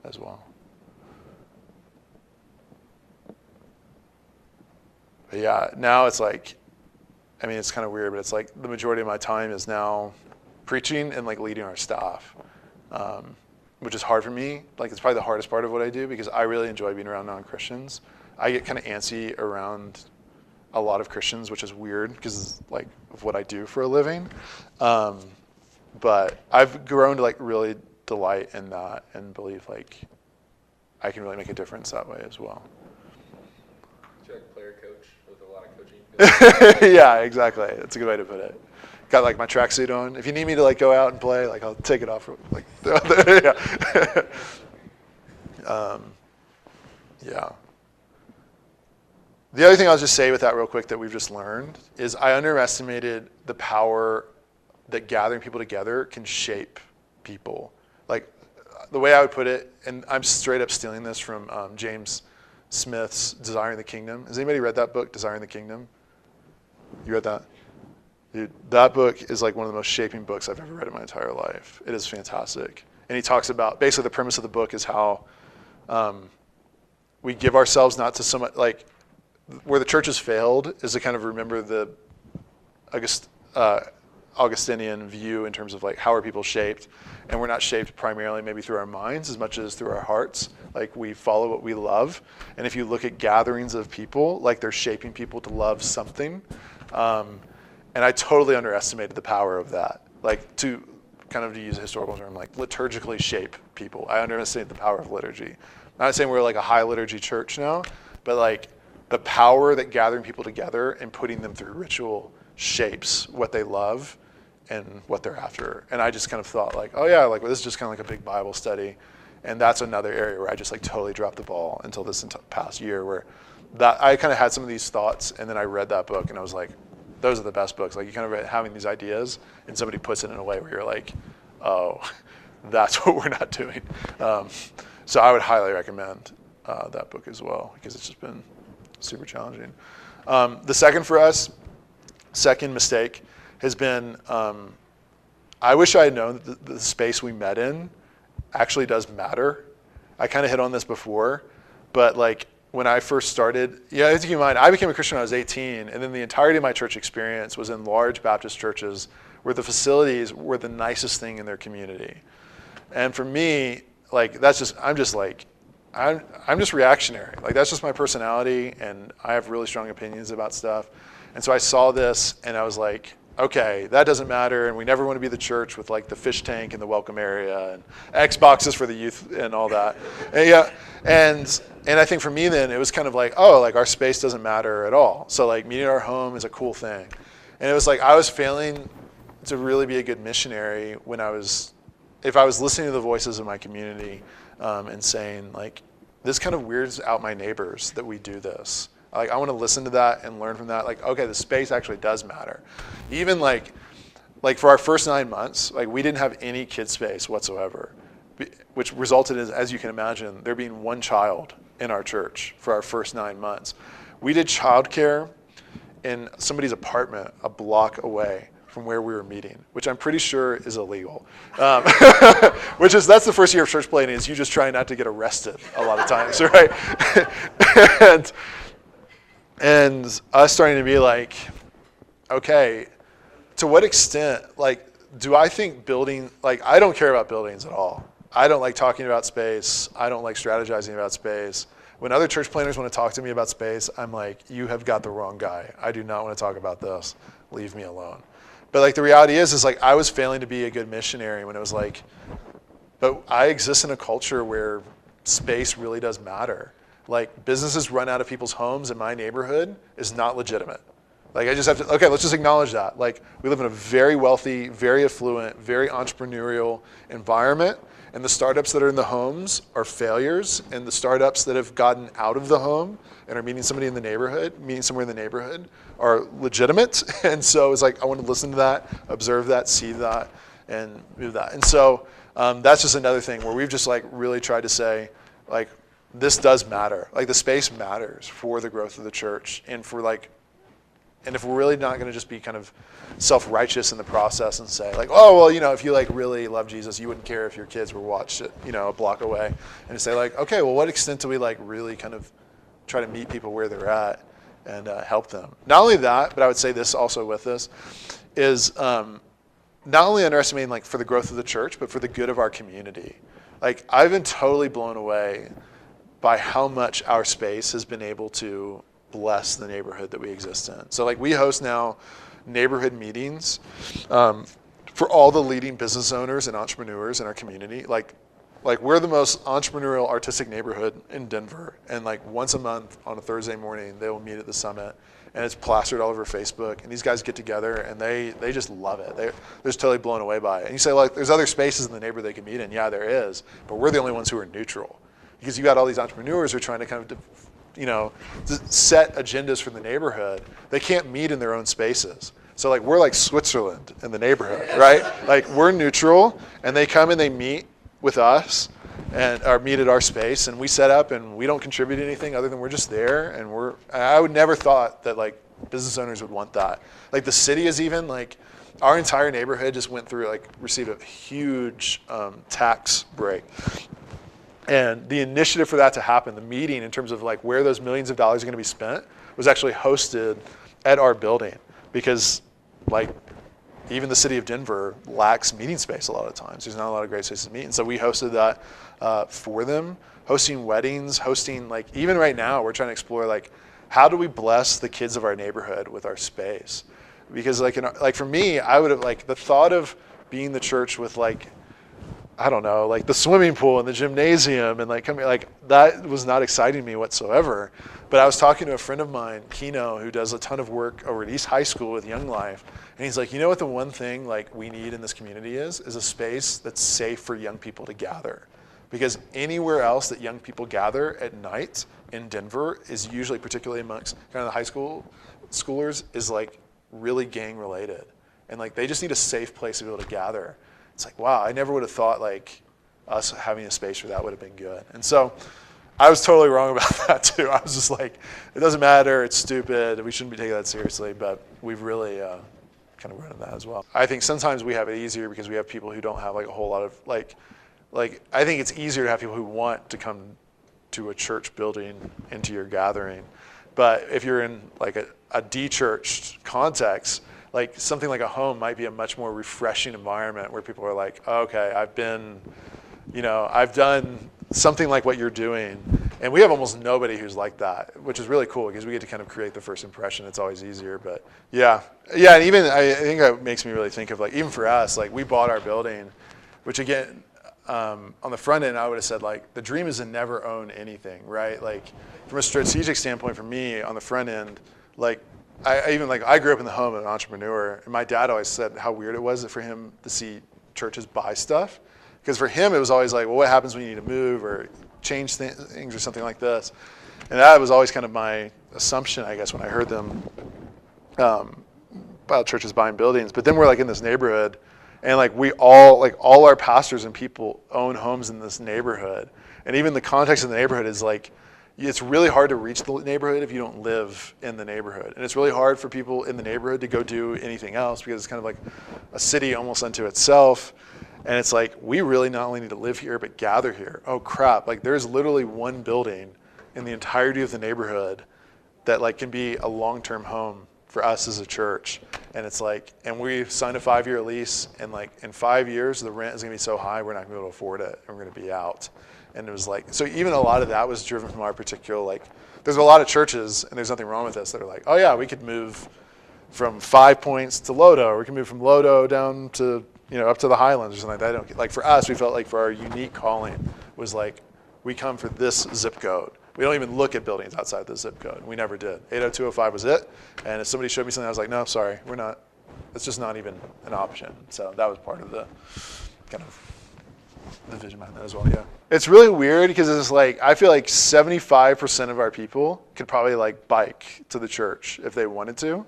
as well. But yeah, now it's like, I mean, it's kind of weird, but it's like the majority of my time is now preaching and like leading our staff, which is hard for me. Like, it's probably the hardest part of what I do, because I really enjoy being around non-Christians. I get kind of antsy around a lot of Christians, which is weird because like of what I do for a living. But I've grown to like really delight in that and believe like I can really make a difference that way as well. You're like a player coach with a lot of coaching. Yeah, exactly. That's a good way to put it. Got like my tracksuit on. If you need me to like go out and play, like I'll take it off. Like, yeah. Yeah. The other thing I'll just say with that real quick that we've just learned is I underestimated the power that gathering people together can shape people. Like the way I would put it, and I'm straight up stealing this from James Smith's Desiring the Kingdom. Has anybody read that book, Desiring the Kingdom? You read that? Dude, that book is like one of the most shaping books I've ever read in my entire life. It is fantastic. And he talks about, basically the premise of the book is how we give ourselves not to so much, like where the church has failed is to kind of remember the Augustinian view in terms of like how are people shaped, and we're not shaped primarily maybe through our minds as much as through our hearts. Like we follow what we love, and if you look at gatherings of people, like they're shaping people to love something. And I totally underestimated the power of that. Like to kind of, to use a historical term, like liturgically shape people. I underestimated the power of liturgy. I'm not saying we're like a high liturgy church now, but like the power that gathering people together and putting them through ritual shapes what they love and what they're after. And I just kind of thought like, oh yeah, like this is just kind of like a big Bible study. And that's another area where I just like totally dropped the ball until this past year, where that I kind of had some of these thoughts, and then I read that book and I was like, those are the best books. Like you kind of having these ideas and somebody puts it in a way where you're like, oh, that's what we're not doing. So I would highly recommend that book as well, because it's just been super challenging. The second mistake has been, I wish I had known that the space we met in actually does matter. I kind of hit on this before, but like when I first started, you have to keep in mind, I became a Christian when I was 18, and then the entirety of my church experience was in large Baptist churches where the facilities were the nicest thing in their community. And for me, like I'm just reactionary. Like that's just my personality, and I have really strong opinions about stuff. And so I saw this, and I was like, okay, that doesn't matter, and we never want to be the church with like the fish tank and the welcome area and Xboxes for the youth and all that. And yeah, and I think for me then it was kind of like, oh, like our space doesn't matter at all. So like meeting our home is a cool thing. And it was like I was failing to really be a good missionary if I was listening to the voices of my community and saying like, this kind of weirds out my neighbors that we do this. Like I want to listen to that and learn from that. Like, okay, the space actually does matter. Even like for our first 9 months, like we didn't have any kid space whatsoever, which resulted in, as you can imagine, there being one child in our church for our first 9 months. We did childcare in somebody's apartment a block away from where we were meeting, which I'm pretty sure is illegal. That's the first year of church planning, is you just try not to get arrested a lot of times, right? And us starting to be like, okay, to what extent, like, do I think building, like, I don't care about buildings at all. I don't like talking about space. I don't like strategizing about space. When other church planners want to talk to me about space, I'm like, you have got the wrong guy. I do not want to talk about this. Leave me alone. But like the reality is like I was failing to be a good missionary when it was like, but I exist in a culture where space really does matter. Like businesses run out of people's homes in my neighborhood is not legitimate. Like I just have to, okay, let's just acknowledge that. Like we live in a very wealthy, very affluent, very entrepreneurial environment, and the startups that are in the homes are failures, and the startups that have gotten out of the home and are meeting somebody in the neighborhood, meeting somewhere in the neighborhood, are legitimate. And so it's like I want to listen to that, observe that, see that, and move that. And so that's just another thing where we've just like really tried to say, like, this does matter. Like the space matters for the growth of the church, and for like, and if we're really not going to just be kind of self-righteous in the process and say like, oh, well, you know, if you like really love Jesus, you wouldn't care if your kids were watched, you know, a block away, and say like, okay, well, what extent do we like really kind of try to meet people where they're at and help them? Not only that, but I would say this also with this is not only underestimating like for the growth of the church, but for the good of our community. Like I've been totally blown away by how much our space has been able to bless the neighborhood that we exist in. So like we host now neighborhood meetings for all the leading business owners and entrepreneurs in our community. Like we're the most entrepreneurial, artistic neighborhood in Denver, and like once a month on a Thursday morning they will meet at the summit, and it's plastered all over Facebook, and these guys get together and they just love it. They're just totally blown away by it. And you say like there's other spaces in the neighborhood they can meet in. Yeah, there is, but we're the only ones who are neutral, because you got all these entrepreneurs who are trying to kind of set agendas for the neighborhood. They can't meet in their own spaces. So like we're like Switzerland in the neighborhood, right? Like we're neutral, and they come and they meet with us and or meet at our space, and we set up and we don't contribute anything other than we're just there, and I would never thought that like business owners would want that. Like the city is even like our entire neighborhood just went through like received a huge tax break. And the initiative for that to happen, the meeting in terms of like where those millions of dollars are going to be spent, was actually hosted at our building, because like even the city of Denver lacks meeting space a lot of times. There's not a lot of great spaces to meet. And so we hosted that for them, hosting weddings, hosting like, even right now we're trying to explore like, how do we bless the kids of our neighborhood with our space? Because like for me, I would have like the thought of being the church with like, I don't know, like the swimming pool and the gymnasium and like coming, like that was not exciting to me whatsoever. But I was talking to a friend of mine, Kino, who does a ton of work over at East High School with Young Life, and he's like, you know what the one thing like we need in this community is a space that's safe for young people to gather. Because anywhere else that young people gather at night in Denver is usually, particularly amongst kind of the high schoolers, is like really gang related, and like they just need a safe place to be able to gather. It's like, wow, I never would have thought like us having a space for that would have been good. And so I was totally wrong about that too. I was just like, it doesn't matter, it's stupid, we shouldn't be taking that seriously, but we've really kind of run into that as well. I think sometimes we have it easier because we have people who don't have like a whole lot of like I think it's easier to have people who want to come to a church building into your gathering. But if you're in like a de-churched context, like something like a home might be a much more refreshing environment where people are like, oh, okay, I've done something like what you're doing. And we have almost nobody who's like that, which is really cool because we get to kind of create the first impression. It's always easier, but yeah. And even I think that makes me really think of like, even for us, like we bought our building, which again, on the front end, I would have said like, the dream is to never own anything, right? Like from a strategic standpoint for me on the front end, like, I grew up in the home of an entrepreneur, and my dad always said how weird it was for him to see churches buy stuff. Because for him, it was always like, well, what happens when you need to move or change things or something like this? And that was always kind of my assumption, I guess, when I heard them about churches buying buildings. But then we're like in this neighborhood, and like all our pastors and people own homes in this neighborhood. And even the context of the neighborhood is like, it's really hard to reach the neighborhood if you don't live in the neighborhood. And it's really hard for people in the neighborhood to go do anything else because it's kind of like a city almost unto itself. And it's like, we really not only need to live here, but gather here. Oh crap, like there's literally one building in the entirety of the neighborhood that like can be a long-term home for us as a church. And it's like, and we've signed a 5-year lease, and like in 5 years, the rent is gonna be so high, we're not gonna be able to afford it, and we're gonna be out. And it was like, so even a lot of that was driven from our particular, like, there's a lot of churches, and there's nothing wrong with this, that are like, oh yeah, we could move from 5 Points to Lodo, or we can move from Lodo down to, up to the Highlands or something like that. Like for us, we felt like for our unique calling was like, we come for this zip code, We don't even look at buildings outside the zip code. We never did. 80205 was it. And if somebody showed me something, I was like, no, sorry, we're not. It's just not even an option. So that was part of the kind of the vision behind that as well, yeah. It's really weird because it's like, I feel like 75% of our people could probably like bike to the church if they wanted to.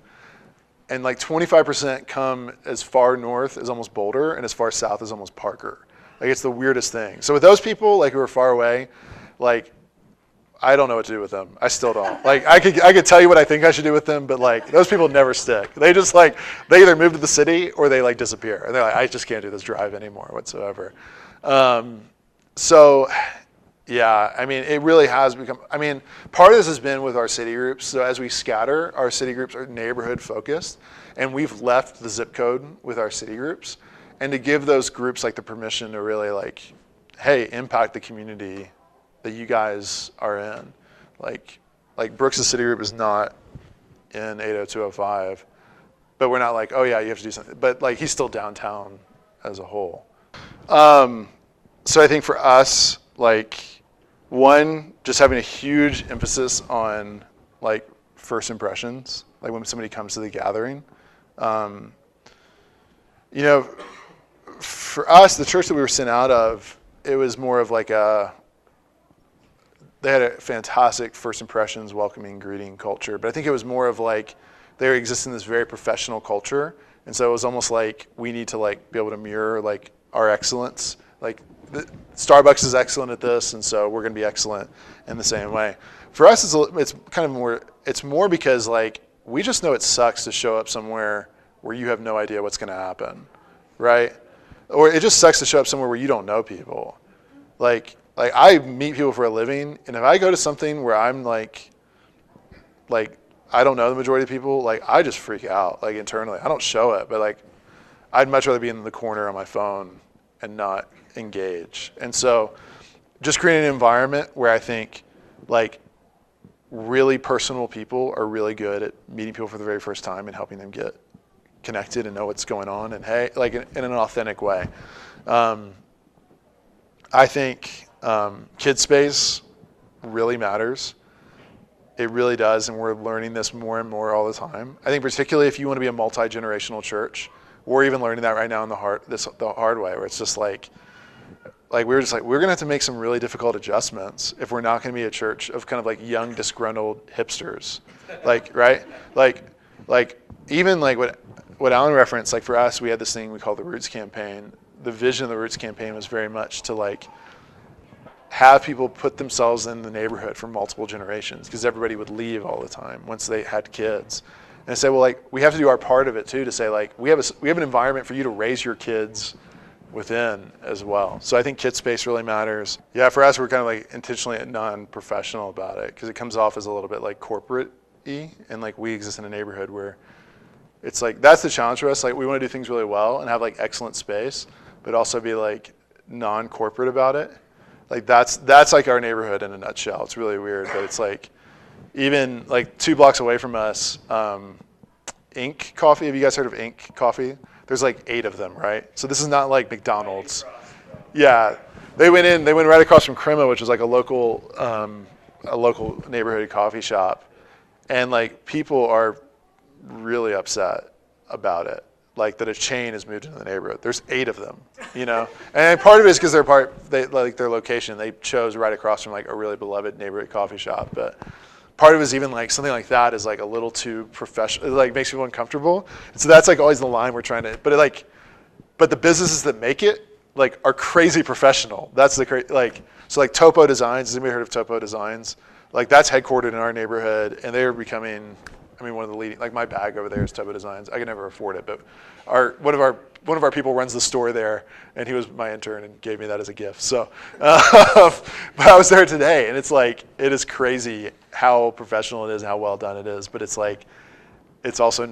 And like 25% come as far north as almost Boulder and as far south as almost Parker. Like it's the weirdest thing. So with those people like who are far away, like I don't know what to do with them. I still don't. Like I could tell you what I think I should do with them, but like those people never stick. They just like, they either move to the city or they like disappear. And they're like, I just can't do this drive anymore whatsoever. So yeah, I mean, it really has become, I mean, part of this has been with our city groups. So as we scatter, our city groups are neighborhood focused, and we've left the zip code with our city groups. And to give those groups like the permission to really like, hey, impact the community that you guys are in. Like Brooks' city group is not in 80205, but we're not like, oh yeah, you have to do something. But like he's still downtown as a whole. So I think for us, like one, just having a huge emphasis on like first impressions, like when somebody comes to the gathering. You know, for us, the church that we were sent out of, it was more of like they had a fantastic first impressions, welcoming, greeting culture. But I think it was more of like they exist in this very professional culture. And so it was almost like we need to like be able to mirror like our excellence. Like Starbucks is excellent at this, and so we're going to be excellent in the same way. For us, it's kind of more, it's more because like we just know it sucks to show up somewhere where you have no idea what's going to happen, right? Or it just sucks to show up somewhere where you don't know people. Like I meet people for a living, and if I go to something where I'm like I don't know the majority of people, like I just freak out like internally. I don't show it, but like I'd much rather be in the corner on my phone and not engage. And so just creating an environment where I think like really personal people are really good at meeting people for the very first time and helping them get connected and know what's going on, and hey, like in an authentic way. I think kid space really matters. It really does, and we're learning this more and more all the time. I think particularly if you want to be a multi-generational church, we're even learning that right now in the hard way, where it's just like we're gonna have to make some really difficult adjustments if we're not gonna be a church of kind of like young disgruntled hipsters, like right, like even like what Alan referenced. Like for us, we had this thing we call the Roots campaign. The vision of the Roots campaign was very much to like have people put themselves in the neighborhood for multiple generations, because everybody would leave all the time once they had kids. And I say, well, like we have to do our part of it too, to say like we have an environment for you to raise your kids within as well. So I think kid space really matters. Yeah, for us, we're kind of like intentionally non-professional about it, because it comes off as a little bit like corporate-y, and like we exist in a neighborhood where it's like that's the challenge for us. Like we want to do things really well and have like excellent space, but also be like non-corporate about it. Like that's like our neighborhood in a nutshell. It's really weird, but it's like even like 2 blocks away from us, Inc. Coffee. Have you guys heard of Inc. Coffee? There's like 8 of them, right? So this is not like McDonald's. Yeah, they went right across from Crema, which is like a local neighborhood coffee shop, and like people are really upset about it. Like that a chain has moved into the neighborhood. There's 8 of them, you know? And part of it is because they like their location. They chose right across from like a really beloved neighborhood coffee shop. But part of it is even like something like that is like a little too professional. It like makes people uncomfortable. And so that's like always the line we're trying to, but the businesses that make it like are crazy professional. That's the so like Topo Designs. Has anybody heard of Topo Designs? Like that's headquartered in our neighborhood, and they're becoming, I mean, one of the leading, like my bag over there is Topo Designs. I can never afford it, but one of our people runs the store there, and he was my intern and gave me that as a gift. So, but I was there today, and it's like, it is crazy how professional it is and how well done it is, but it's like, it's also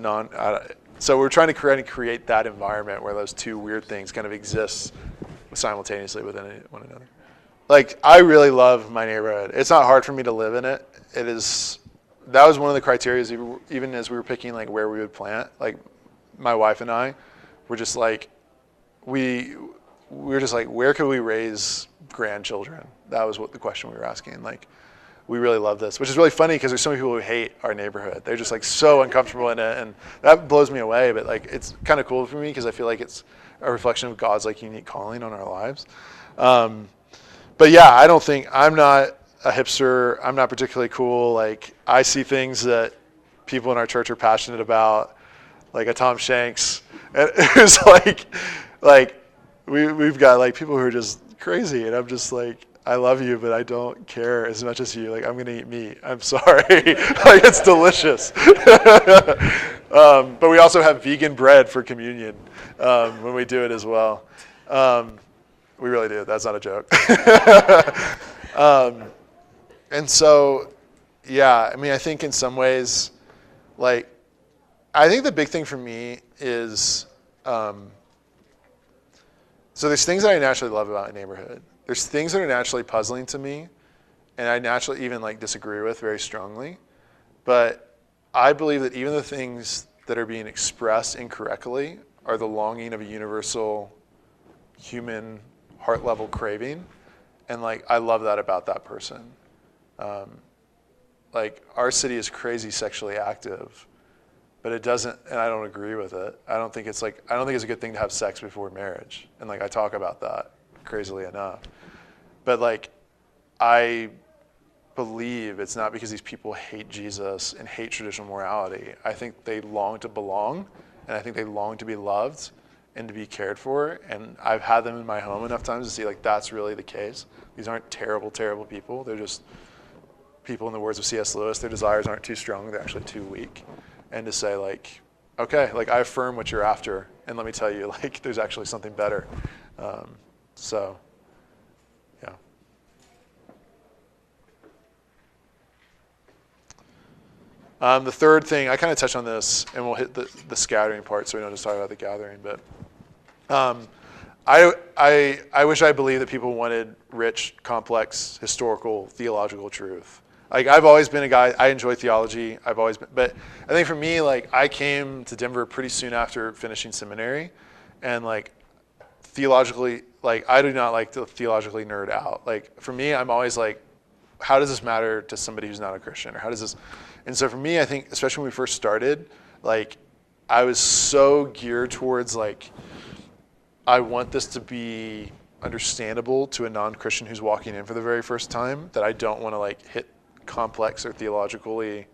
so we're trying to create that environment where those two weird things kind of exist simultaneously within one another. Like, I really love my neighborhood. It's not hard for me to live in it. That was one of the criteria, even as we were picking like where we would plant. Like my wife and I were just like, we were just like, where could we raise grandchildren? That was what the question we were asking. Like, we really love this, which is really funny because there's so many people who hate our neighborhood. They're just like so uncomfortable in it, and that blows me away. But like, it's kind of cool for me because I feel like it's a reflection of God's like unique calling on our lives. But yeah, I'm not a hipster. I'm not particularly cool. Like, I see things that people in our church are passionate about, like a Tom Shanks. And it's like we've got like people who are just crazy, and I'm just like, I love you, but I don't care as much as you. Like, I'm gonna eat meat. I'm sorry. Like, it's delicious. But we also have vegan bread for communion when we do it as well. We really do. That's not a joke. And so, yeah, I mean, I think in some ways, like, I think the big thing for me is, so there's things that I naturally love about a neighborhood. There's things that are naturally puzzling to me, and I naturally even like disagree with very strongly. But I believe that even the things that are being expressed incorrectly are the longing of a universal human heart level craving. And like, I love that about that person. Like, our city is crazy sexually active, but it doesn't, and I don't agree with it. I don't think it's a good thing to have sex before marriage. And like, I talk about that crazily enough. But like, I believe it's not because these people hate Jesus and hate traditional morality. I think they long to belong, and I think they long to be loved and to be cared for. And I've had them in my home enough times to see like, that's really the case. These aren't terrible, terrible people. They're just people, in the words of C.S. Lewis, their desires aren't too strong, they're actually too weak. And to say like, okay, like, I affirm what you're after, and let me tell you, like, there's actually something better. So, yeah. The third thing, I kind of touched on this, and we'll hit the scattering part so we don't just talk about the gathering, but I wish I believed that people wanted rich, complex, historical, theological truth. Like, I've always been a guy, I enjoy theology, but I think for me, like, I came to Denver pretty soon after finishing seminary, and like, theologically, like, I do not like to theologically nerd out. Like, for me, I'm always like, how does this matter to somebody who's not a Christian? Or how does this, and so for me, I think, especially when we first started, like, I was so geared towards like, I want this to be understandable to a non-Christian who's walking in for the very first time, that I don't want to like hit complex or theologically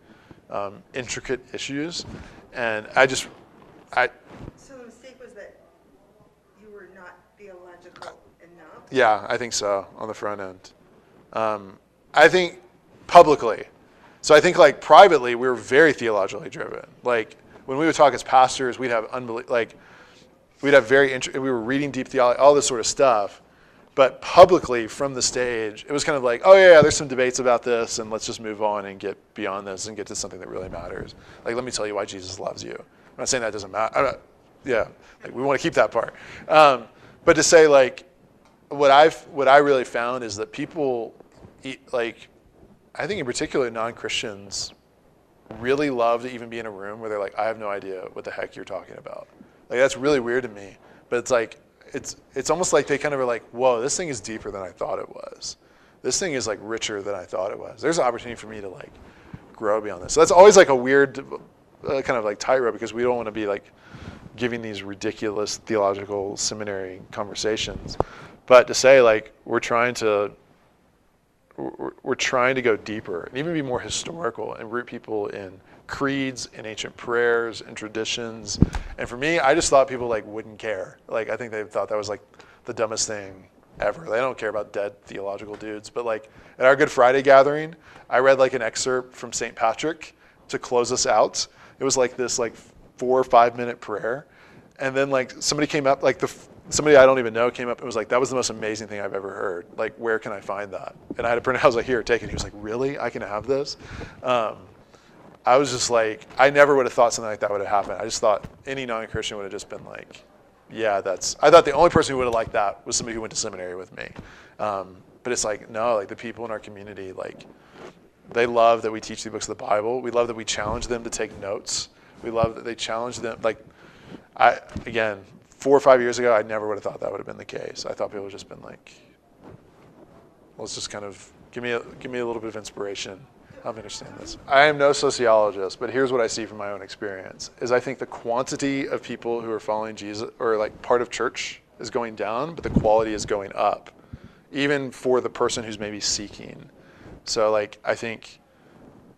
intricate issues. And So the mistake was that you were not theological enough? Yeah, I think so, on the front end. I think publicly. So I think like privately, we were very theologically driven. Like, when we would talk as pastors, we'd have we were reading deep theology, all this sort of stuff. But publicly, from the stage, it was kind of like, oh yeah, there's some debates about this, and let's just move on and get beyond this and get to something that really matters. Like, let me tell you why Jesus loves you. I'm not saying that doesn't matter. Like, we want to keep that part. But to say like, what I really found is that people, like, I think in particular non-Christians, really love to even be in a room where they're like, I have no idea what the heck you're talking about. Like, that's really weird to me. But it's like, it's almost like they kind of are like, whoa, this thing is deeper than I thought it was. This thing is like richer than I thought it was. There's an opportunity for me to like grow beyond this. So that's always like a weird kind of like tightrope, because we don't want to be like giving these ridiculous theological seminary conversations. But to say like, we're trying to go deeper and even be more historical and root people in creeds and ancient prayers and traditions. And for me, I just thought people like wouldn't care. Like, I think they thought that was like the dumbest thing ever. They don't care about dead theological dudes. But like, at our Good Friday gathering, I read like an excerpt from St. Patrick to close us out. It was like this like 4 or 5 minute prayer. And then like somebody came up, like somebody I don't even know came up and was like, that was the most amazing thing I've ever heard. Like, where can I find that? And I had to print it. I was like, here, take it. He was like, really? I can have this? I was just like, I never would have thought something like that would have happened. I just thought any non-Christian would have just been like, yeah, I thought the only person who would have liked that was somebody who went to seminary with me. But it's like, no, like the people in our community, like, they love that we teach the books of the Bible. We love that we challenge them to take notes. We love that they challenge them. Like, again, 4 or 5 years ago, I never would have thought that would have been the case. I thought people would have just been like, let's just kind of Give me a little bit of inspiration. Help me understand this. I am no sociologist, but here's what I see from my own experience, is I think the quantity of people who are following Jesus or like part of church is going down, but the quality is going up, even for the person who's maybe seeking. So like, I think,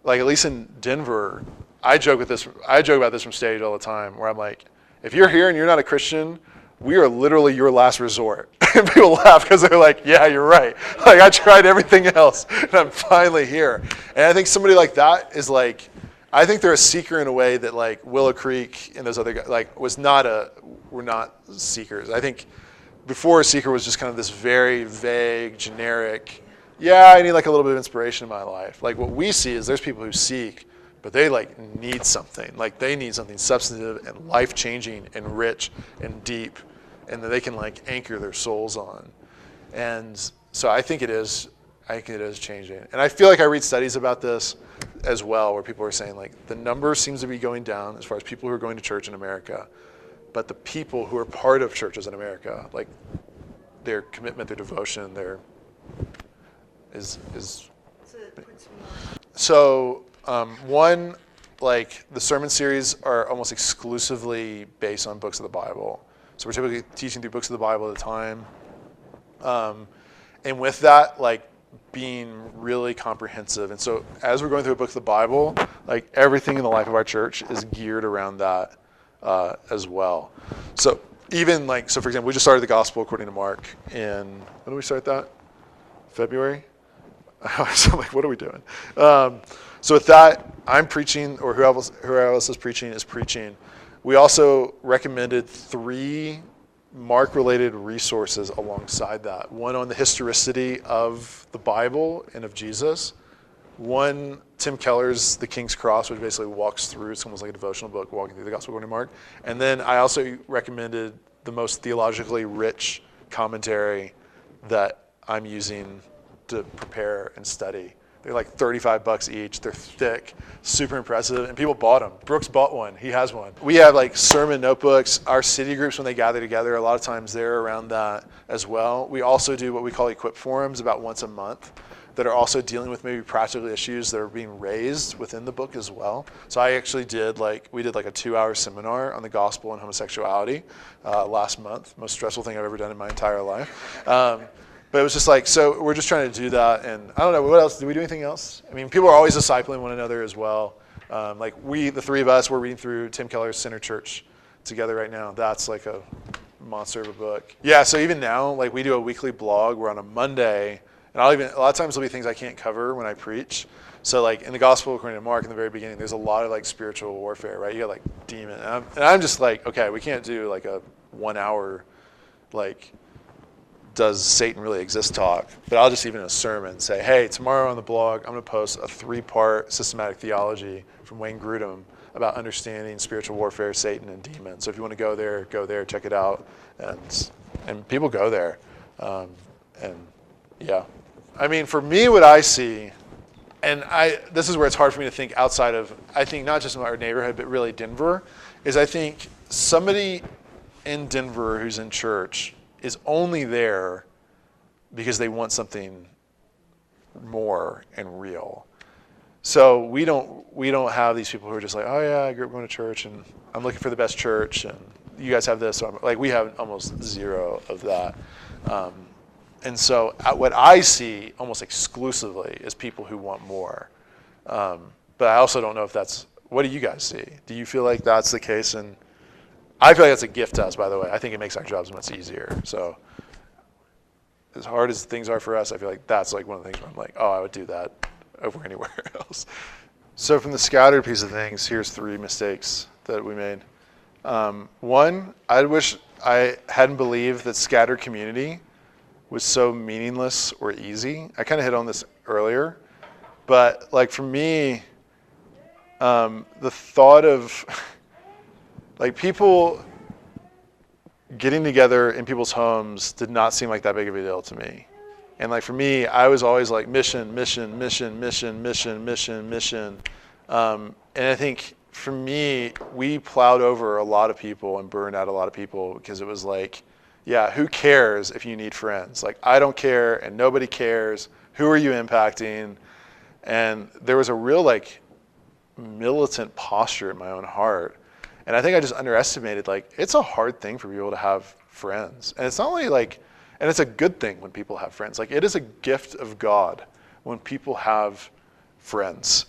like at least in Denver, I joke about this from stage all the time, where I'm like, if you're here and you're not a Christian, we are literally your last resort. And people laugh because they're like, yeah, you're right. Like, I tried everything else, and I'm finally here. And I think somebody like that is like, I think they're a seeker in a way that like Willow Creek and those other guys, like, were not seekers. I think before a seeker was just kind of this very vague, generic, yeah, I need like a little bit of inspiration in my life. Like what we see is there's people who seek, but they like need something. Like they need something substantive and life-changing and rich and deep, and that they can like anchor their souls on. And so I think it is changing. And I feel like I read studies about this as well, where people are saying like the number seems to be going down as far as people who are going to church in America, but the people who are part of churches in America, like their commitment, their devotion, is. So it puts more. So one, like the sermon series are almost exclusively based on books of the Bible. So we're typically teaching through books of the Bible at a time. And with that, like being really comprehensive. And so as we're going through a book of the Bible, like everything in the life of our church is geared around that as well. So even like, so for example, we just started the Gospel according to Mark in, when did we start that? February? So I'm like, what are we doing? So with that, I'm preaching, or whoever else is preaching. We also recommended 3 Mark-related resources alongside that. One on the historicity of the Bible and of Jesus. One, Tim Keller's The King's Cross, which basically walks through, it's almost like a devotional book, walking through the Gospel according to Mark. And then I also recommended the most theologically rich commentary that I'm using to prepare and study. They're like $35 each. They're thick, super impressive, and people bought them. Brooks bought one. He has one. We have like sermon notebooks. Our city groups, when they gather together, a lot of times they're around that as well. We also do what we call equip forums about once a month that are also dealing with maybe practical issues that are being raised within the book as well. So I actually we did like a 2-hour seminar on the gospel and homosexuality last month. Most stressful thing I've ever done in my entire life. But it was just like, so we're just trying to do that. And I don't know, what else? Do we do anything else? I mean, people are always discipling one another as well. Like the 3 of us, we're reading through Tim Keller's Center Church together right now. That's like a monster of a book. Yeah, so even now, like we do a weekly blog. We're on a Monday. And a lot of times there'll be things I can't cover when I preach. So like in the Gospel according to Mark in the very beginning, there's a lot of like spiritual warfare, right? You got like demon. And I'm just like, okay, we can't do like a 1 hour, like, does Satan really exist talk, but I'll just even in a sermon say, hey, tomorrow on the blog, I'm going to post a 3-part systematic theology from Wayne Grudem about understanding spiritual warfare, Satan, and demons. So if you want to go there, check it out. And people go there. And yeah, I mean, for me, what I see, and this is where it's hard for me to think outside of, I think not just in our neighborhood, but really Denver, is I think somebody in Denver who's in church is only there because they want something more and real. So we don't have these people who are just like, oh yeah, I grew up going to church and I'm looking for the best church and you guys have this. So like we have almost zero of that. And so what I see almost exclusively is people who want more. But I also don't know if that's, what do you guys see? Do you feel like that's the case? And I feel like that's a gift to us, by the way. I think it makes our jobs much easier. So as hard as things are for us, I feel like that's like one of the things where I'm like, oh, I would do that over anywhere else. So from the scattered piece of things, here's 3 mistakes that we made. One, I wish I hadn't believed that scattered community was so meaningless or easy. I kind of hit on this earlier, but like for me, the thought of like people getting together in people's homes did not seem like that big of a deal to me. And like for me, I was always like mission. And I think for me, we plowed over a lot of people and burned out a lot of people because it was like, yeah, who cares if you need friends? Like I don't care and nobody cares. Who are you impacting? And there was a real like militant posture in my own heart. And I think I just underestimated, like, it's a hard thing for people to have friends. And it's not only like, and it's a good thing when people have friends. Like, it is a gift of God when people have friends.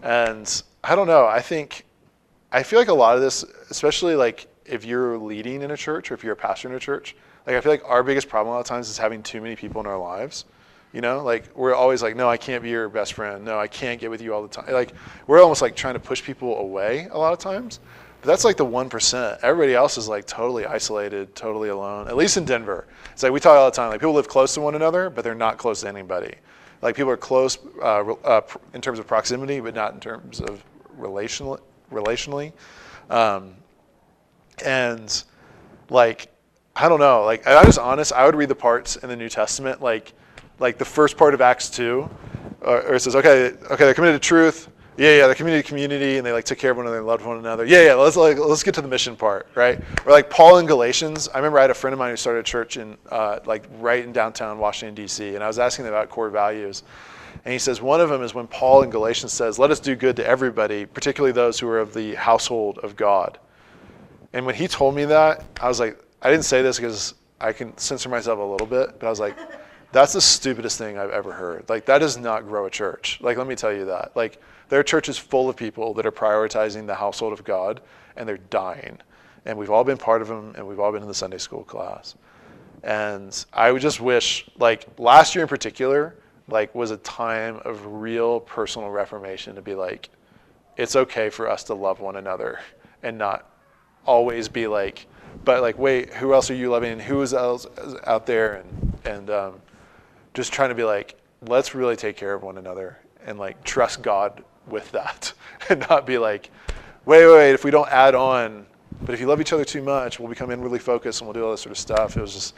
And I don't know, I feel like a lot of this, especially like if you're leading in a church or if you're a pastor in a church, like I feel like our biggest problem a lot of times is having too many people in our lives. You know, like we're always like, no, I can't be your best friend. No, I can't get with you all the time. Like we're almost like trying to push people away a lot of times. But that's like the 1%. Everybody else is like totally isolated, totally alone. At least in Denver, it's like we talk all the time. Like people live close to one another, but they're not close to anybody. Like people are close in terms of proximity, but not in terms of relationally. And like I don't know. Like I'm just honest. I would read the parts in the New Testament like the first part of Acts 2, or it says, okay, they're committed to truth. Yeah, they're community, and they like took care of one another and loved one another. Yeah, let's get to the mission part, right? Or like Paul in Galatians. I remember I had a friend of mine who started a church in like right in downtown Washington D.C. and I was asking him about core values, and he says one of them is when Paul in Galatians says, "Let us do good to everybody, particularly those who are of the household of God." And when he told me that, I was like, I didn't say this because I can censor myself a little bit, but I was like, that's the stupidest thing I've ever heard. Like, that does not grow a church. Like, let me tell you that. Like, there are churches full of people that are prioritizing the household of God, and they're dying. And we've all been part of them, and we've all been in the Sunday school class. And I would just wish, like, last year in particular, like, was a time of real personal reformation to be like, it's okay for us to love one another and not always be like, but like, wait, who else are you loving? Who is else out there? And just trying to be like, let's really take care of one another and like trust God with that and not be like, wait, if we don't add on, but if you love each other too much, we'll become inwardly focused and we'll do all this sort of stuff. It was just,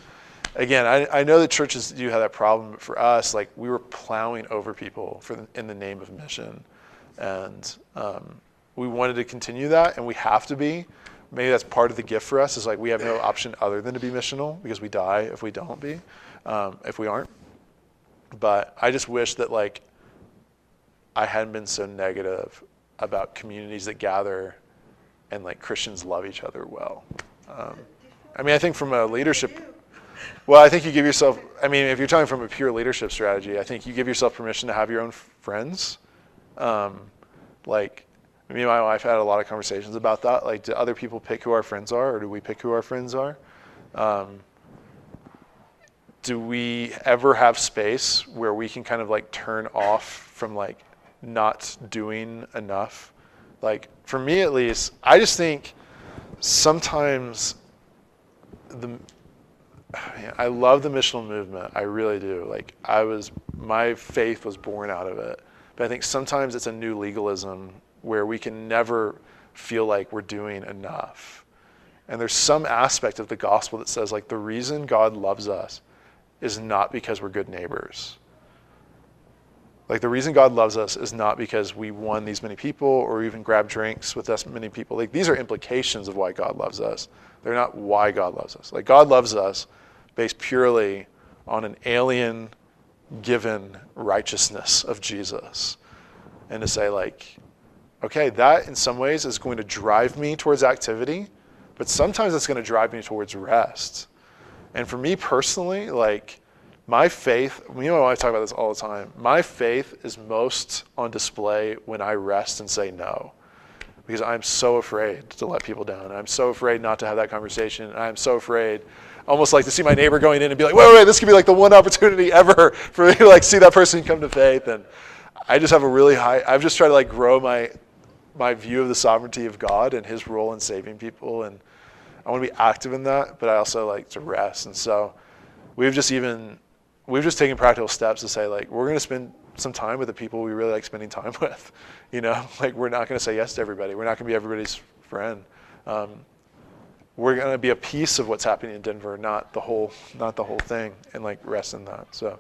again, I know that churches do have that problem, but for us, like we were plowing over people in the name of mission. And we wanted to continue that, and we have to be. Maybe that's part of the gift for us is like we have no option other than to be missional because we die if we don't be, if we aren't. But I just wish that like I hadn't been so negative about communities that gather and like Christians love each other well. I mean, I think from a leadership, well, I think you give yourself, I mean, if you're talking from a pure leadership strategy, I think you give yourself permission to have your own friends. Like me and my wife had a lot of conversations about that. Like, do other people pick who our friends are, or do we pick who our friends are? Do we ever have space where we can kind of like turn off from like not doing enough? Like for me at least, I just think sometimes I love the missional movement. I really do. Like my faith was born out of it. But I think sometimes it's a new legalism where we can never feel like we're doing enough. And there's some aspect of the gospel that says like the reason God loves us is not because we're good neighbors. Like the reason God loves us is not because we won these many people or even grabbed drinks with us many people. Like these are implications of why God loves us. They're not why God loves us. Like God loves us based purely on an alien given righteousness of Jesus. And to say like, okay, that in some ways is going to drive me towards activity, but sometimes it's going to drive me towards rest. And for me personally, like my faith, me and my wife talk about this all the time. My faith is most on display when I rest and say no, because I'm so afraid to let people down. I'm so afraid not to have that conversation. I'm so afraid, almost like to see my neighbor going in and be like, wait, this could be like the one opportunity ever for me to like see that person come to faith. And I just have a really I've just tried to like grow my view of the sovereignty of God and his role in saving people. And I want to be active in that, but I also like to rest. And so we've just taken practical steps to say like, we're going to spend some time with the people we really like spending time with, you know, like we're not going to say yes to everybody. We're not going to be everybody's friend. We're going to be a piece of what's happening in Denver, not the whole thing, and like rest in that. So,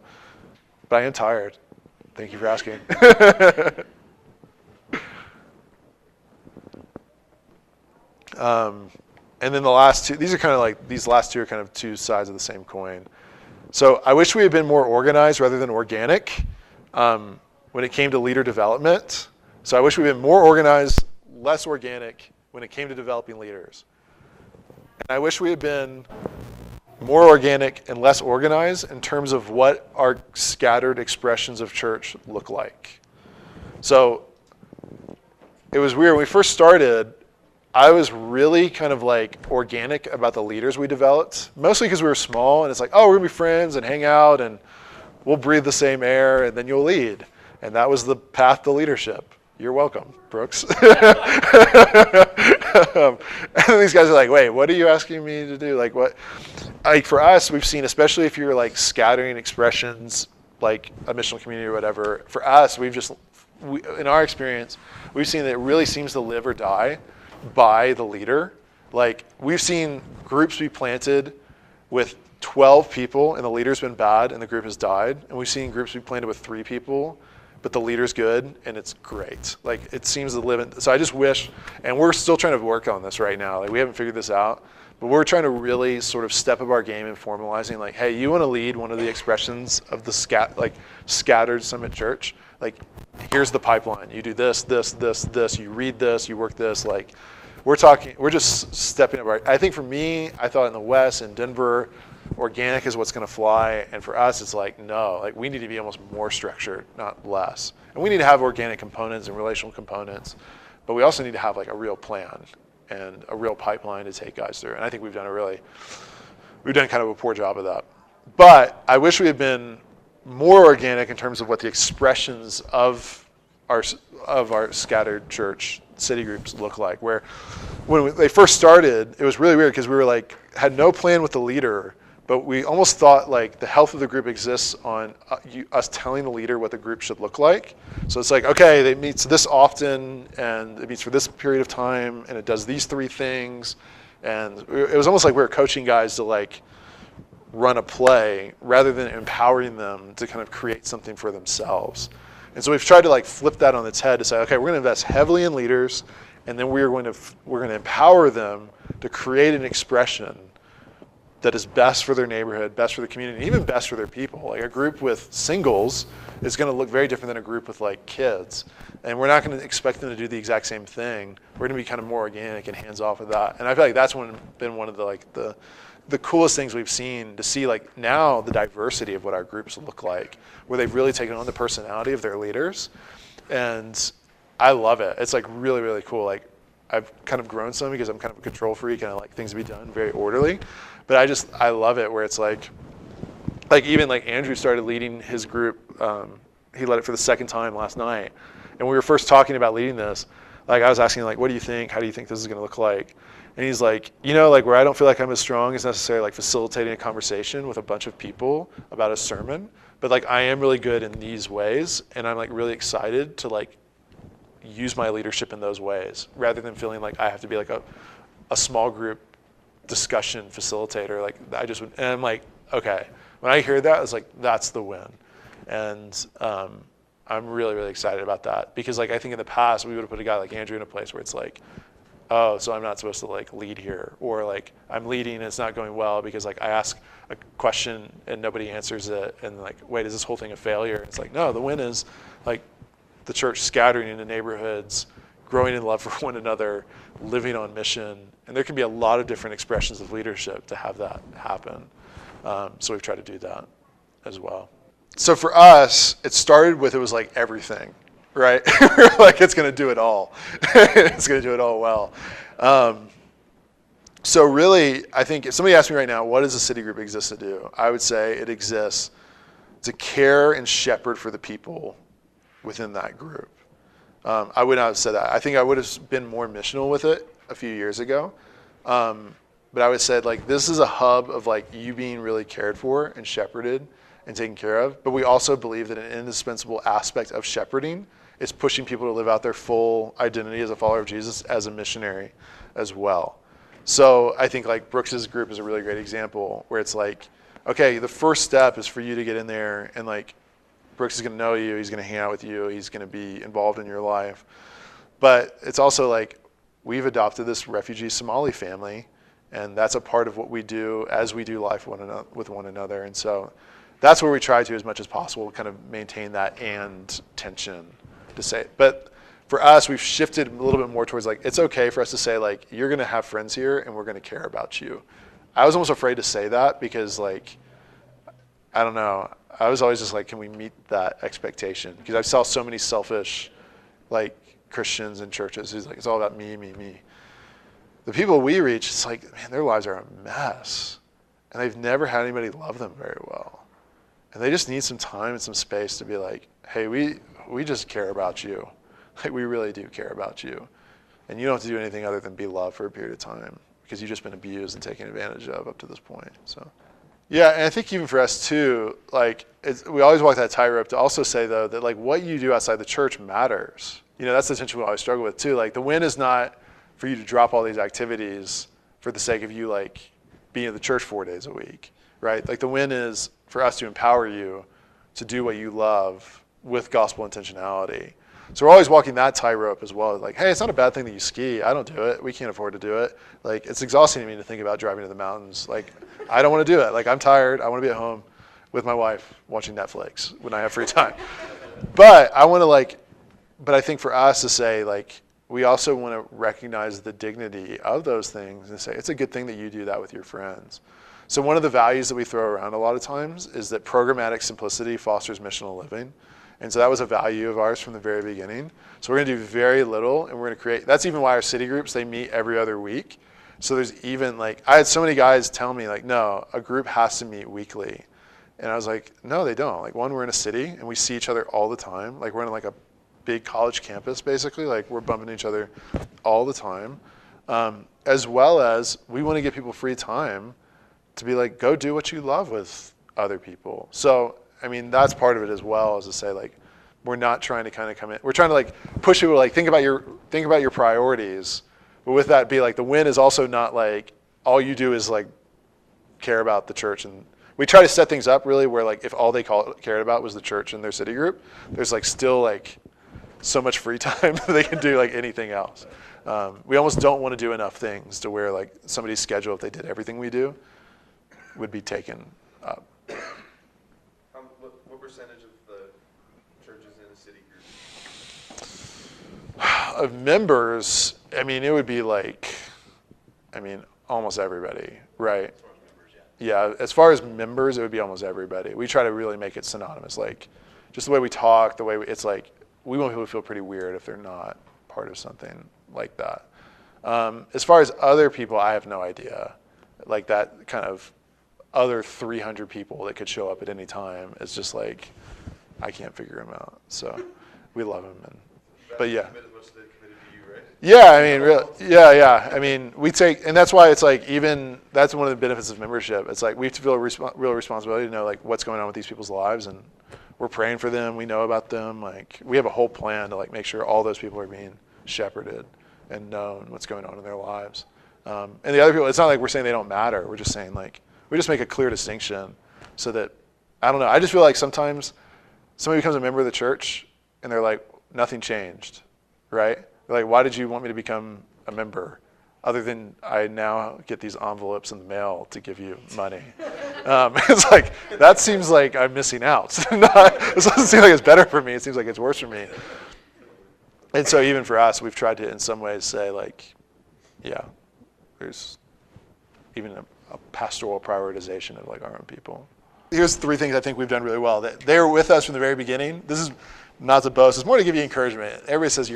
but I am tired. Thank you for asking. And then the last two, these last two are kind of two sides of the same coin. So I wish we had been more organized rather than organic when it came to leader development. So I wish we had been more organized, less organic when it came to developing leaders. And I wish we had been more organic and less organized in terms of what our scattered expressions of church look like. So it was weird. When we first started, I was really kind of like organic about the leaders we developed, mostly because we were small and it's like, oh, we're gonna be friends and hang out and we'll breathe the same air and then you'll lead. And that was the path to leadership. You're welcome, Brooks. And these guys are like, wait, what are you asking me to do? Like what? Like for us, we've seen, especially if you're like scattering expressions, like a missional community or whatever, for us, in our experience, we've seen that it really seems to live or die by the leader. Like we've seen groups be planted with 12 people and the leader's been bad and the group has died. And we've seen groups be planted with 3 people, but the leader's good and it's great. Like it seems to live in, so I just wish, and we're still trying to work on this right now. Like we haven't figured this out, but we're trying to really sort of step up our game in formalizing like, hey, you want to lead one of the expressions of the scattered Summit Church? Like here's the pipeline. You do this, you read this, you work this. Like we're just stepping up. I think for me, I thought in the West, in Denver, organic is what's going to fly. And for us, it's like, no, like we need to be almost more structured, not less. And we need to have organic components and relational components, but we also need to have like a real plan and a real pipeline to take guys through. And I think we've done kind of a poor job of that. But I wish we had been more organic in terms of what the expressions of our scattered church city groups look like. Where when they first started, it was really weird because we were like, had no plan with the leader, but we almost thought like the health of the group exists on us telling the leader what the group should look like. So it's like, okay, it meets this often and it meets for this period of time and it does these 3 things. And it was almost like we were coaching guys to like run a play rather than empowering them to kind of create something for themselves. And so we've tried to like flip that on its head to say, okay, we're going to invest heavily in leaders, and then we're going to empower them to create an expression that is best for their neighborhood, best for the community, and even best for their people. Like a group with singles is going to look very different than a group with like kids, and we're not going to expect them to do the exact same thing. We're going to be kind of more organic and hands off with that. And I feel like that's been one of the coolest things we've seen, to see like now the diversity of what our groups look like, where they've really taken on the personality of their leaders. And I love it. It's like really, really cool. Like I've kind of grown some because I'm kind of a control freak and I like things to be done very orderly. But I love it where it's like even like Andrew started leading his group. He led it for the 2nd time last night. And we were first talking about leading this. Like I was asking like, what do you think? How do you think this is going to look like? And he's like, like where I don't feel like I'm as strong as necessarily like facilitating a conversation with a bunch of people about a sermon, but like I am really good in these ways, and I'm like really excited to like use my leadership in those ways rather than feeling like I have to be like a small group discussion facilitator. Like and I'm like, okay. When I hear that, it's like that's the win, and I'm really, really excited about that because like I think in the past we would have put a guy like Andrew in a place where it's like, oh, so I'm not supposed to like lead here, or like I'm leading and it's not going well because like I ask a question and nobody answers it, and like, wait, is this whole thing a failure? And it's like, no, the win is like the church scattering into neighborhoods, growing in love for one another, living on mission, and there can be a lot of different expressions of leadership to have that happen. So we've tried to do that as well. So for us, it started with, it was like everything. Right? Like it's going to do it all. It's going to do it all well. So really, I think if somebody asked me right now, what does a city group exist to do? I would say it exists to care and shepherd for the people within that group. I would not have said that. I think I would have been more missional with it a few years ago. But I would say like this is a hub of like you being really cared for and shepherded and taken care of. But we also believe that an indispensable aspect of shepherding is pushing people to live out their full identity as a follower of Jesus as a missionary as well. So I think like Brooks's group is a really great example where it's like, okay, the first step is for you to get in there and like Brooks is going to know you, he's going to hang out with you, he's going to be involved in your life. But it's also like we've adopted this refugee Somali family And that's a part of what we do as we do life with one another. And so that's where we try to, as much as possible, kind of maintain that and tension to say. But for us, we've shifted a little bit more towards like, it's okay for us to say like, you're going to have friends here and we're going to care about you. I was almost afraid to say that because like, I don't know. I was always just like, can we meet that expectation? Because I saw so many selfish like Christians in churches who's like, it's all about me, me, me. The people we reach, it's like, man, their lives are a mess. And they've never had anybody love them very well. And they just need some time and some space to be like, hey, we just care about you. Like, we really do care about you. And you don't have to do anything other than be loved for a period of time because you've just been abused and taken advantage of up to this point. So, yeah, and I think even for us too, like, we always walk that tightrope to also say, though, that like what you do outside the church matters. You know, that's the tension we always struggle with too. Like, the win is not for you to drop all these activities for the sake of you like being at the church 4 days a week, right? Like, the win is for us to empower you to do what you love with gospel intentionality. So we're always walking that tightrope as well. Like, hey, it's not a bad thing that you ski. I don't do it. We can't afford to do it. Like, it's exhausting to me to think about driving to the mountains. Like, I don't want to do it. Like, I'm tired. I want to be at home with my wife watching Netflix when I have free time. But I think for us to say, like, we also want to recognize the dignity of those things and say, it's a good thing that you do that with your friends. So one of the values that we throw around a lot of times is that programmatic simplicity fosters missional living. And so that was a value of ours from the very beginning. So we're going to do very little, and we're going to create, that's even why our city groups, they meet every other week. So there's even like, I had so many guys tell me like, no, a group has to meet weekly. And I was like, no, they don't. Like, one, we're in a city and we see each other all the time. Like, we're in like a big college campus, basically. Like, we're bumping each other all the time. As well as we want to give people free time to be like, go do what you love with other people. So, I mean, that's part of it as well, is to say like, we're not trying to kind of come in. We're trying to like push people to like think about your priorities. But with that, be like, the win is also not like all you do is like care about the church. And we try to set things up really where like if all they cared about was the church and their city group, there's like still like so much free time that they can do like anything else. We almost don't want to do enough things to where like somebody's schedule, if they did everything we do, would be taken up. What percentage of the churches in a city group? Of members, I mean, it would be like, almost everybody, right? Yeah, as far as members, it would be almost everybody. We try to really make it synonymous, like just the way we talk, the way it's like, we want people to feel pretty weird if they're not part of something like that. As far as other people, I have no idea. Like that kind of other 300 people that could show up at any time, it's just like, I can't figure them out. So we love them. But yeah. Yeah, I mean, yeah. I mean, we take, and that's why it's like, even, that's one of the benefits of membership. It's like, we have to feel real responsibility to know like what's going on with these people's lives, and we're praying for them. We know about them. Like, we have a whole plan to like make sure all those people are being shepherded and known what's going on in their lives. And the other people, it's not like we're saying they don't matter. We're just saying like, we just make a clear distinction so that, I don't know, I just feel like sometimes somebody becomes a member of the church and they're like, nothing changed, right? They're like, why did you want me to become a member? Other than I now get these envelopes in the mail to give you money. It's like, that seems like I'm missing out. It doesn't seem like it's better for me. It seems like it's worse for me. And so even for us, we've tried to in some ways say like, yeah, there's even a pastoral prioritization of like our own people. Here's 3 things I think we've done really well. They were with us from the very beginning. This is not to boast. It's more to give you encouragement. Everybody says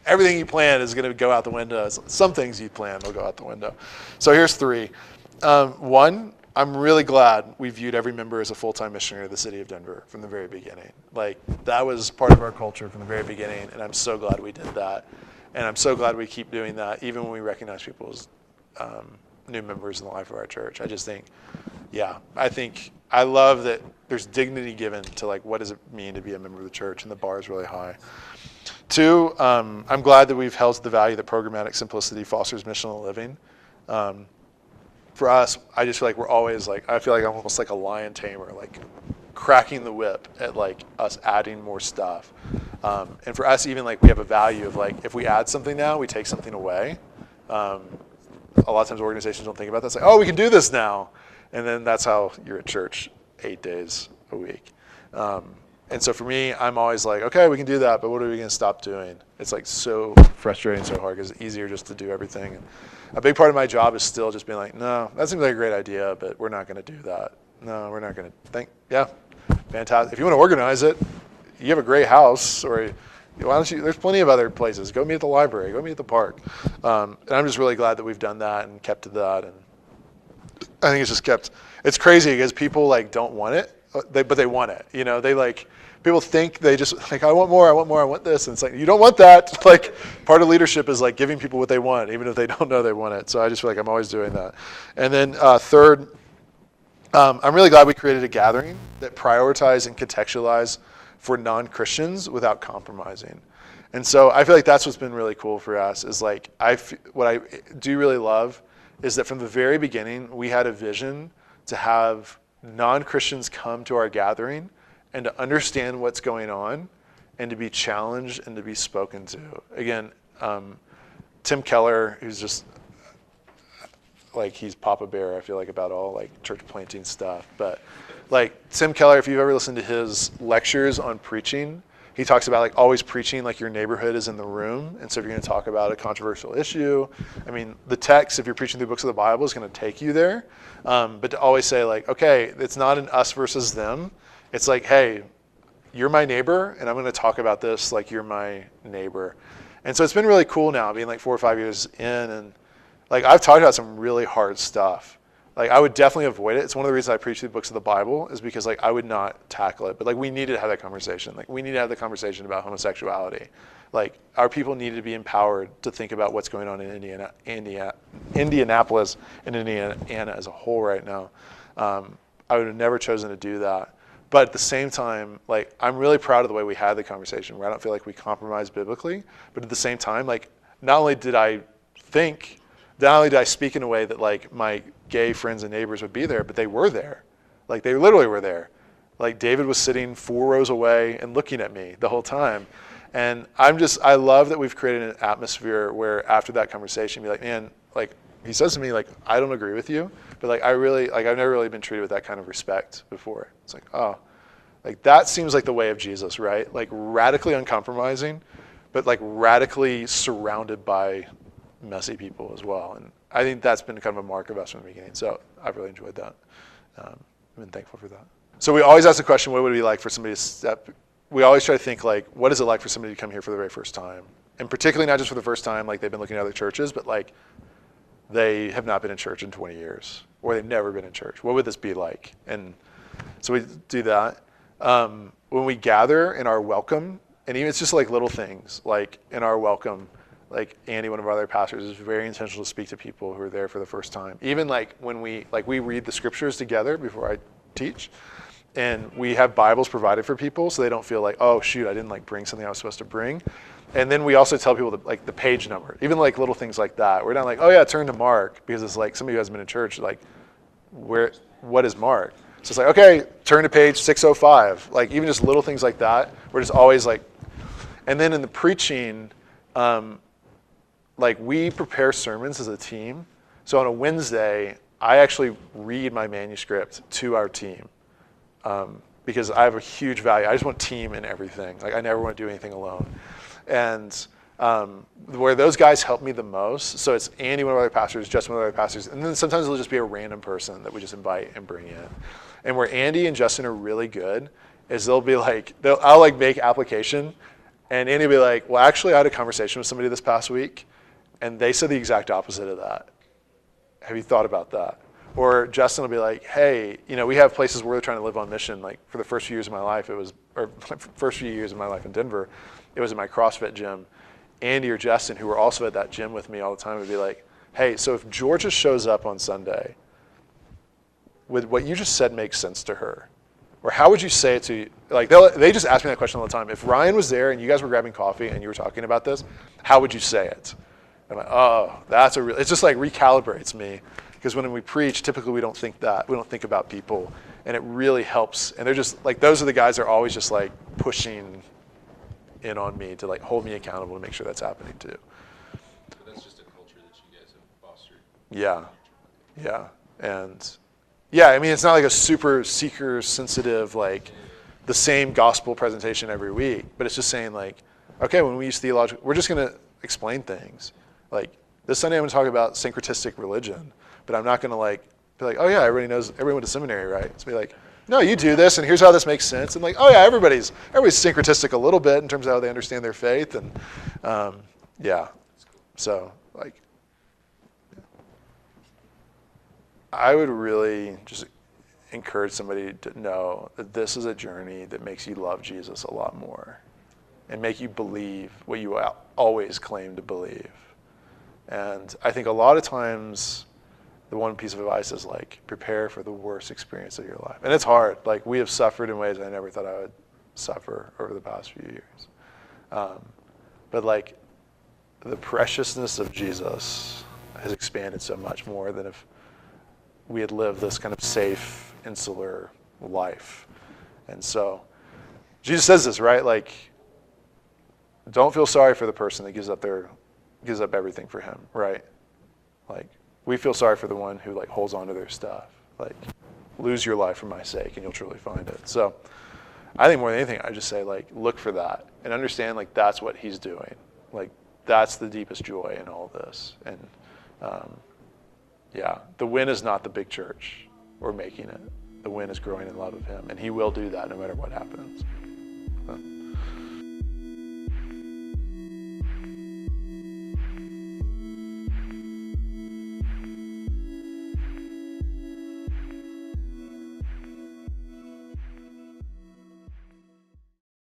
everything you plan is going to go out the window. Some things you plan will go out the window. So here's 3. 1, I'm really glad we viewed every member as a full-time missionary of the city of Denver from the very beginning. Like, that was part of our culture from the very beginning, and I'm so glad we did that. And I'm so glad we keep doing that, even when we recognize people as new members in the life of our church. I just think, I love that there's dignity given to like, what does it mean to be a member of the church, and the bar is really high. 2, I'm glad that we've held to the value that programmatic simplicity fosters missional living. For us, I just feel like we're always like, I feel like I'm almost like a lion tamer, like cracking the whip at like us adding more stuff. And for us, even like we have a value of like, if we add something now, we take something away. a lot of times organizations don't think about that. It's like, oh, we can do this now. And then that's how you're at church 8 days a week. And so for me, I'm always like, okay, we can do that, but what are we going to stop doing? It's like so frustrating, so hard, because it's easier just to do everything. And a big part of my job is still just being like, no, that seems like a great idea, but we're not going to do that. No, we're not going to think, yeah, fantastic. If you want to organize it, you have a great house, or why don't you, there's plenty of other places. Go meet at the library, go meet at the park. And I'm just really glad that we've done that and kept to that. And I think it's just kept, it's crazy because people like don't want it, but they want it. You know, they like, people think they just like, I want more, I want this. And it's like, you don't want that. Like part of leadership is like giving people what they want, even if they don't know they want it. So I just feel like I'm always doing that. And then third, I'm really glad we created a gathering that prioritized and contextualized for non-Christians without compromising. And so I feel like that's what's been really cool for us is like, what I do really love is that from the very beginning, we had a vision to have non-Christians come to our gathering and to understand what's going on and to be challenged and to be spoken to. Again, Tim Keller, who's just like, he's Papa Bear, I feel like, about all like church planting stuff. But like Tim Keller, if you've ever listened to his lectures on preaching, he talks about like always preaching like your neighborhood is in the room. And so if you're going to talk about a controversial issue, I mean, the text, if you're preaching through books of the Bible, is going to take you there. But to always say like, okay, it's not an us versus them. It's like, hey, you're my neighbor, and I'm going to talk about this like you're my neighbor. And so it's been really cool now, being like 4 or 5 years in, and like I've talked about some really hard stuff. Like I would definitely avoid it. It's one of the reasons I preach through the books of the Bible is because like I would not tackle it. But like we needed to have that conversation. Like we need to have the conversation about homosexuality. Like our people needed to be empowered to think about what's going on in Indianapolis and Indiana as a whole right now. I would have never chosen to do that. But at the same time, like I'm really proud of the way we had the conversation where I don't feel like we compromised biblically, but at the same time, like not only did I speak in a way that like my gay friends and neighbors would be there, but they were there. Like they literally were there. Like David was sitting 4 rows away and looking at me the whole time. And I love that we've created an atmosphere where after that conversation, be like, man, like he says to me, like, I don't agree with you, but like I've never really been treated with that kind of respect before. It's like, oh, like that seems like the way of Jesus, right? Like radically uncompromising, but like radically surrounded by messy people as well. And I think that's been kind of a mark of us from the beginning. So I've really enjoyed that. I've been thankful for that. So we always ask the question, what would it be like for somebody to we always try to think like, what is it like for somebody to come here for the very first time? And particularly not just for the first time, like they've been looking at other churches, but like they have not been in church in 20 years, or they've never been in church. What would this be like? And so we do that. When we gather in our welcome, and even it's just like little things, like in our welcome, like Andy, one of our other pastors, is very intentional to speak to people who are there for the first time. Even like when we read the scriptures together before I teach, and we have Bibles provided for people so they don't feel like, oh shoot, I didn't like bring something I was supposed to bring. And then we also tell people like the page number, even like little things like that. We're not like, oh yeah, turn to Mark, because it's like somebody who hasn't been in church, like, what is Mark? So it's like, okay, turn to page 605. Like even just little things like that. We're just always like, and then in the preaching, like we prepare sermons as a team. So on a Wednesday, I actually read my manuscript to our team because I have a huge value. I just want team in everything. Like I never want to do anything alone. And where those guys help me the most, so it's Andy, one of our other pastors, Justin, one of our other pastors, and then sometimes it'll just be a random person that we just invite and bring in. And where Andy and Justin are really good is they'll be like, I'll like make application, and Andy will be like, well, actually I had a conversation with somebody this past week, and they said the exact opposite of that. Have you thought about that? Or Justin will be like, hey, we have places where we're trying to live on mission. Like for the first few years of my life, first few years of my life in Denver, it was in my CrossFit gym. Andy or Justin, who were also at that gym with me all the time, would be like, hey, so if Georgia shows up on Sunday, would what you just said make sense to her? Or how would you say it to, like they just ask me that question all the time. If Ryan was there and you guys were grabbing coffee and you were talking about this, how would you say it? I'm like, oh, it's just like recalibrates me. Because when we preach, typically we don't think that. We don't think about people. And it really helps. And they're just like, those are the guys that are always just like pushing in on me to like hold me accountable to make sure that's happening too. So that's just a culture that you guys have fostered. Yeah. Yeah. And yeah, I mean, it's not like a super seeker sensitive, like the same gospel presentation every week, but it's just saying like, okay, when we use theological, we're just going to explain things. Like this Sunday, I'm going to talk about syncretistic religion, but I'm not going to like be like, oh yeah, everyone went to seminary, right? It's be like, no, you do this, and here's how this makes sense. And like, oh yeah, everybody's syncretistic a little bit in terms of how they understand their faith, and yeah. So like, I would really just encourage somebody to know that this is a journey that makes you love Jesus a lot more and make you believe what you always claim to believe. And I think a lot of times the one piece of advice is like, prepare for the worst experience of your life. And it's hard. Like we have suffered in ways I never thought I would suffer over the past few years. But like the preciousness of Jesus has expanded so much more than if we had lived this kind of safe, insular life. And so Jesus says this, right? Like, don't feel sorry for the person that gives up everything for him, right? Like, we feel sorry for the one who like holds on to their stuff. Like, lose your life for my sake and you'll truly find it. So I think more than anything, I just say like, look for that and understand like that's what he's doing. Like, that's the deepest joy in all this. And yeah, the win is not the big church or making it. The win is growing in love of him, and he will do that no matter what happens. So.